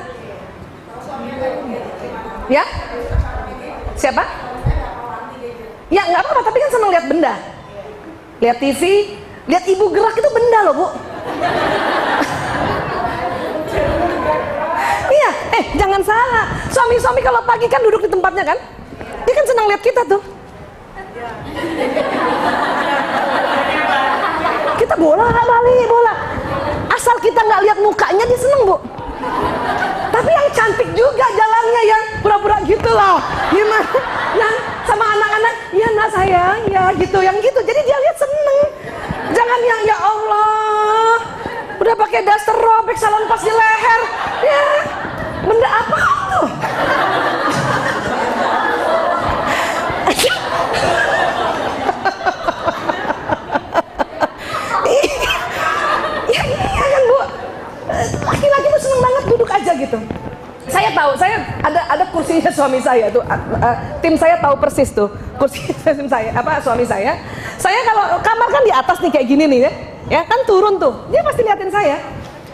Ya? Siapa? Ya nggak apa-apa, tapi kan senang lihat benda. Lihat TV, lihat ibu gerak itu benda loh Bu. Iya, jangan salah. Suami-suami kalau pagi kan duduk di tempatnya kan? Dia kan senang lihat kita tuh. Kita bola balik bola, asal kita nggak lihat mukanya dia seneng bu. Tapi yang cantik juga jalannya, yang pura-pura gitu loh, gimana? Nah sama anak-anak, ya nak sayang, ya gitu, yang gitu. Jadi dia lihat seneng. Jangan yang ya Allah, udah pakai daster robek salon pas di leher, ya benda apa tuh? Iya kan bu, laki-laki tuh seneng banget duduk aja gitu. Saya tahu, saya ada kursinya suami saya tuh, tim saya tahu persis tuh kursi tim saya, suami saya. Saya kalau kamar kan di atas nih kayak gini nih ya kan turun tuh, dia pasti liatin saya.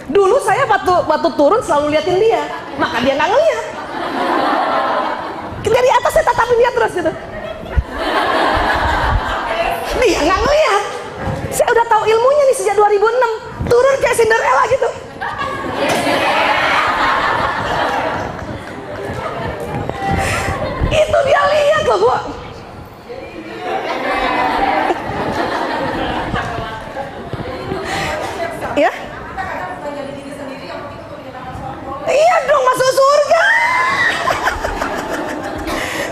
Dulu saya waktu turun selalu liatin dia, maka dia nggak ngeliat. Dari atas saya tatapin dia terus gitu, dia nggak ngeliat. Saya udah tahu ilmunya nih sejak 2006, turun kayak Cinderella gitu. Itu dia lihat loh bu. Ya? Iya dong, masuk surga.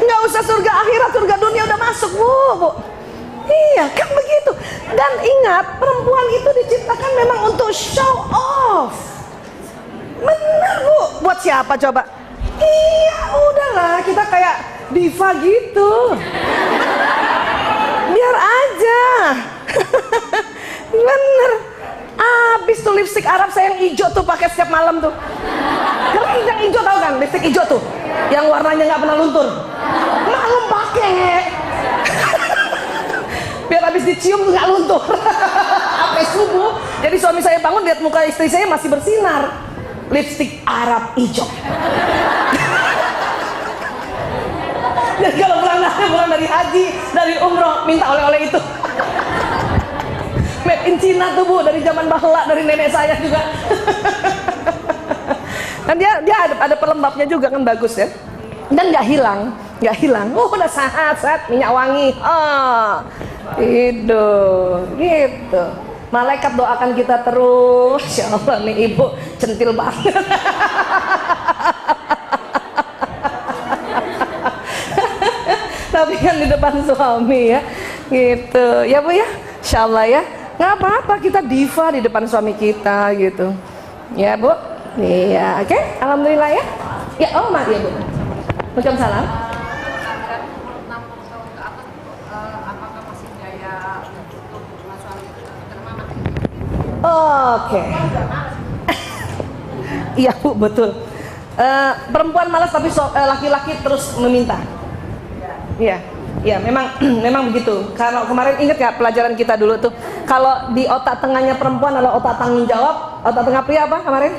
Nggak usah surga akhirat, surga dunia udah masuk bu. Iya kan begitu. Dan ingat, perempuan itu diciptakan memang untuk show off. Bener bu. Buat siapa coba? Iya udahlah, kita kayak diva gitu. Biar aja. Bener. Abis tuh lipstik Arab saya yang hijau tuh pakai setiap malam tuh. Keren yang hijau tahu kan? Lipstik hijau tuh, yang warnanya nggak pernah luntur. Malam pakai. Biar habis dicium nggak luntur. Sampai subuh. Jadi suami saya bangun lihat muka istri saya masih bersinar. Lipstik Arab hijau. Jadi kalau pulang dari haji, dari umroh, minta oleh-oleh itu. Made in Cina tuh bu, dari zaman bahla, dari nenek saya juga. Dan dia ada pelembabnya juga kan, bagus ya. Dan nggak hilang. Udah sehat, minyak wangi. Gitu. Malaikat doakan kita terus. Ya Allah nih ibu centil banget. Tapi kan di depan suami ya, gitu. Ya bu ya, insya Allah ya. Nggak apa-apa, kita diva di depan suami kita gitu. Ya bu, iya, oke. Alhamdulillah ya. Ya, oh maaf ya bu. Waalaikumsalam. Oke. Iya bu, betul. Perempuan malas tapi laki-laki terus meminta. Iya, memang begitu. Kalau kemarin ingat ya pelajaran kita dulu tuh, kalau di otak tengahnya perempuan adalah otak tanggung jawab, otak tengah pria apa kemarin?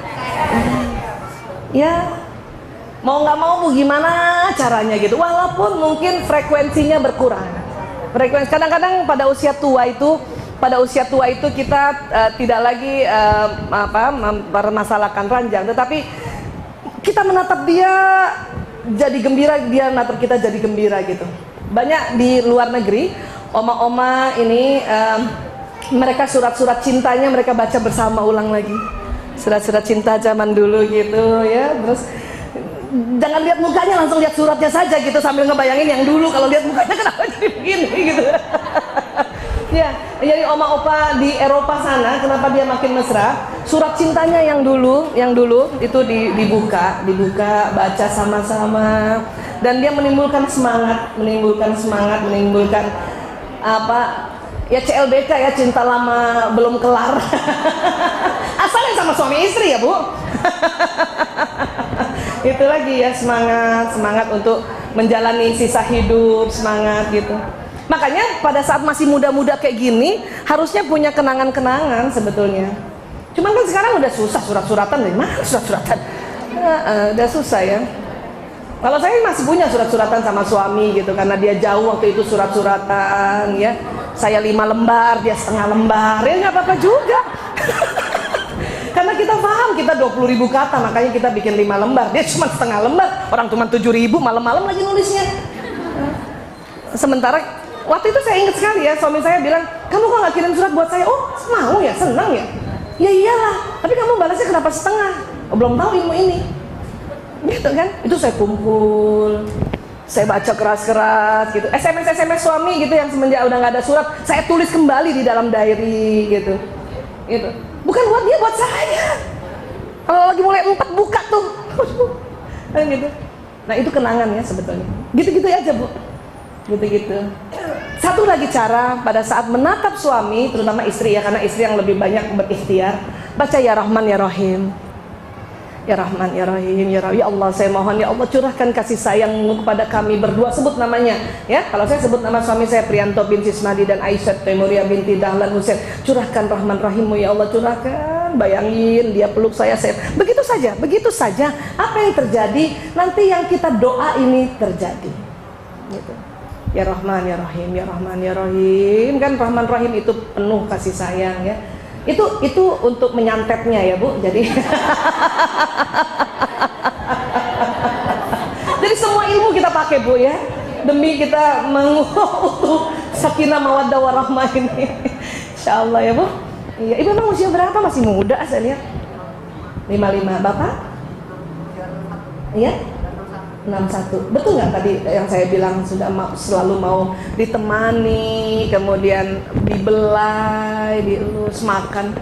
Ya, mau nggak mau gimana caranya gitu. Walaupun mungkin frekuensinya berkurang. Kadang-kadang pada usia tua itu kita tidak lagi mempermasalahkan ranjang, tetapi kita menatap dia jadi gembira, dia natap kita jadi gembira gitu. Banyak di luar negeri, oma-oma ini mereka surat-surat cintanya mereka baca bersama ulang lagi. Surat-surat cinta zaman dulu gitu ya. Terus jangan lihat mukanya, langsung lihat suratnya saja gitu, sambil ngebayangin yang dulu. Kalau lihat mukanya kenapa jadi begini gitu. Ya, jadi oma opa di Eropa sana kenapa dia makin mesra? Surat cintanya yang dulu itu dibuka, baca sama-sama, dan dia menimbulkan semangat, menimbulkan apa? Ya CLBK ya, cinta lama belum kelar. Asalnya sama suami istri ya bu. Itu lagi ya, semangat untuk menjalani sisa hidup, semangat gitu. Makanya pada saat masih muda-muda kayak gini harusnya punya kenangan-kenangan sebetulnya. Cuman kan sekarang udah susah, surat-suratan dari mana surat-suratan? Udah susah ya. Kalau saya masih punya surat-suratan sama suami gitu, karena dia jauh waktu itu surat-suratan ya. Saya 5 lembar, dia setengah lembar, ya nggak apa-apa juga. Karena kita paham kita 20.000 kata, makanya kita bikin 5 lembar. Dia cuma setengah lembar, orang cuma 7.000, malam-malam lagi nulisnya. Sementara Waktu itu saya ingat sekali ya, suami saya bilang, kamu kok nggak kirim surat buat saya? Oh, mau ya, senang ya. Ya iyalah, tapi kamu balasnya kenapa setengah? Oh, belum tahu ilmu ini. Gitu kan? Itu saya kumpul, saya baca keras-keras gitu. SMS suami gitu yang semenjak udah nggak ada surat, saya tulis kembali di dalam diary gitu. Gitu. Bukan buat dia, buat saya. Kalau lagi mulai 4 buka tuh. Gitu. Nah, itu kenangan ya sebetulnya. Gitu-gitu aja, Bu. Gitu-gitu. Satu lagi cara pada saat menatap suami, terutama istri ya, karena istri yang lebih banyak berikhtiar, baca ya Rahman ya Rahim. Ya Rahman ya Rahim, ya Rahim. Ya Allah, saya mohon ya Allah curahkan kasih sayang kepada kami berdua. Sebut namanya ya. Kalau saya sebut nama suami saya Prianto bin Sismadi dan Aisyah Temuria binti Dahlan Husain, curahkan Rahman Rahimmu ya Allah, curahkan. Bayangin dia peluk saya begitu saja, begitu saja. Apa yang terjadi nanti yang kita doa ini terjadi. Gitu. Ya Rahman ya Rahim, ya Rahman ya Rahim. Kan Rahman Rahim itu penuh kasih sayang ya. Itu untuk menyantetnya ya Bu. Jadi jadi semua ilmu kita pakai Bu ya, demi kita mengutuk sakinah mawaddah warahmah ini. Insyaallah ya Bu. Iya, Ibu memang usia berapa? Masih muda saya lihat. 55. Bapak? Iya? 61. Betul nggak tadi yang saya bilang sudah selalu mau ditemani, kemudian dibelai, dielus, makan?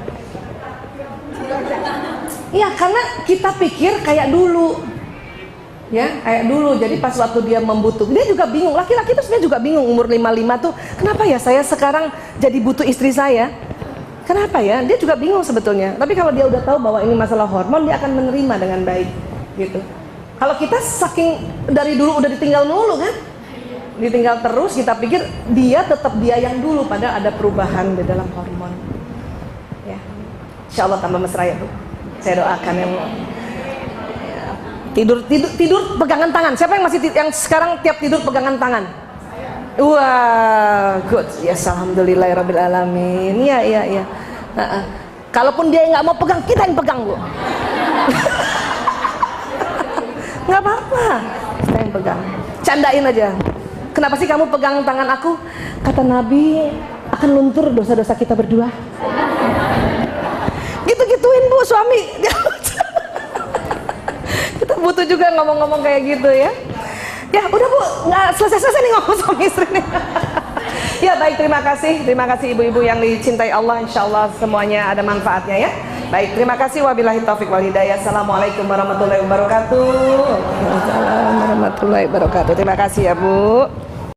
Iya, karena kita pikir kayak dulu. Ya, kayak dulu. Jadi pas waktu dia membutuhkan, dia juga bingung. Laki-laki itu sebenarnya juga bingung umur 55 tuh, kenapa ya saya sekarang jadi butuh istri saya? Kenapa ya? Dia juga bingung sebetulnya. Tapi kalau dia udah tahu bahwa ini masalah hormon, dia akan menerima dengan baik, gitu. Kalau kita saking dari dulu udah ditinggal dulu kan, ditinggal terus, kita pikir dia tetap dia yang dulu, padahal ada perubahan di dalam hormon. Ya, Insya Allah tambah mesra ya Bu. Saya doakan ya Bu. Tidur pegangan tangan. Siapa yang masih yang sekarang tiap tidur pegangan tangan? Wah, good. Yes, alhamdulillahirabbil alamin. Iya. Kalaupun dia nggak mau pegang, kita yang pegang Bu. Nggak apa-apa, kita yang pegang. Candain aja. Kenapa sih kamu pegang tangan aku? Kata Nabi, akan luntur dosa-dosa kita berdua. Gitu-gituin Bu suami. Kita butuh juga ngomong-ngomong kayak gitu ya. Ya udah Bu, nggak selesai-selesai nih ngomong suami istri nih. Ya baik, terima kasih ibu-ibu yang dicintai Allah. Insya Allah semuanya ada manfaatnya ya. Baik, terima kasih. Wabillahi taufiq wal hidayah. Assalamualaikum warahmatullahi wabarakatuh. Waalaikumsalam warahmatullahi wabarakatuh. Terima kasih ya Bu.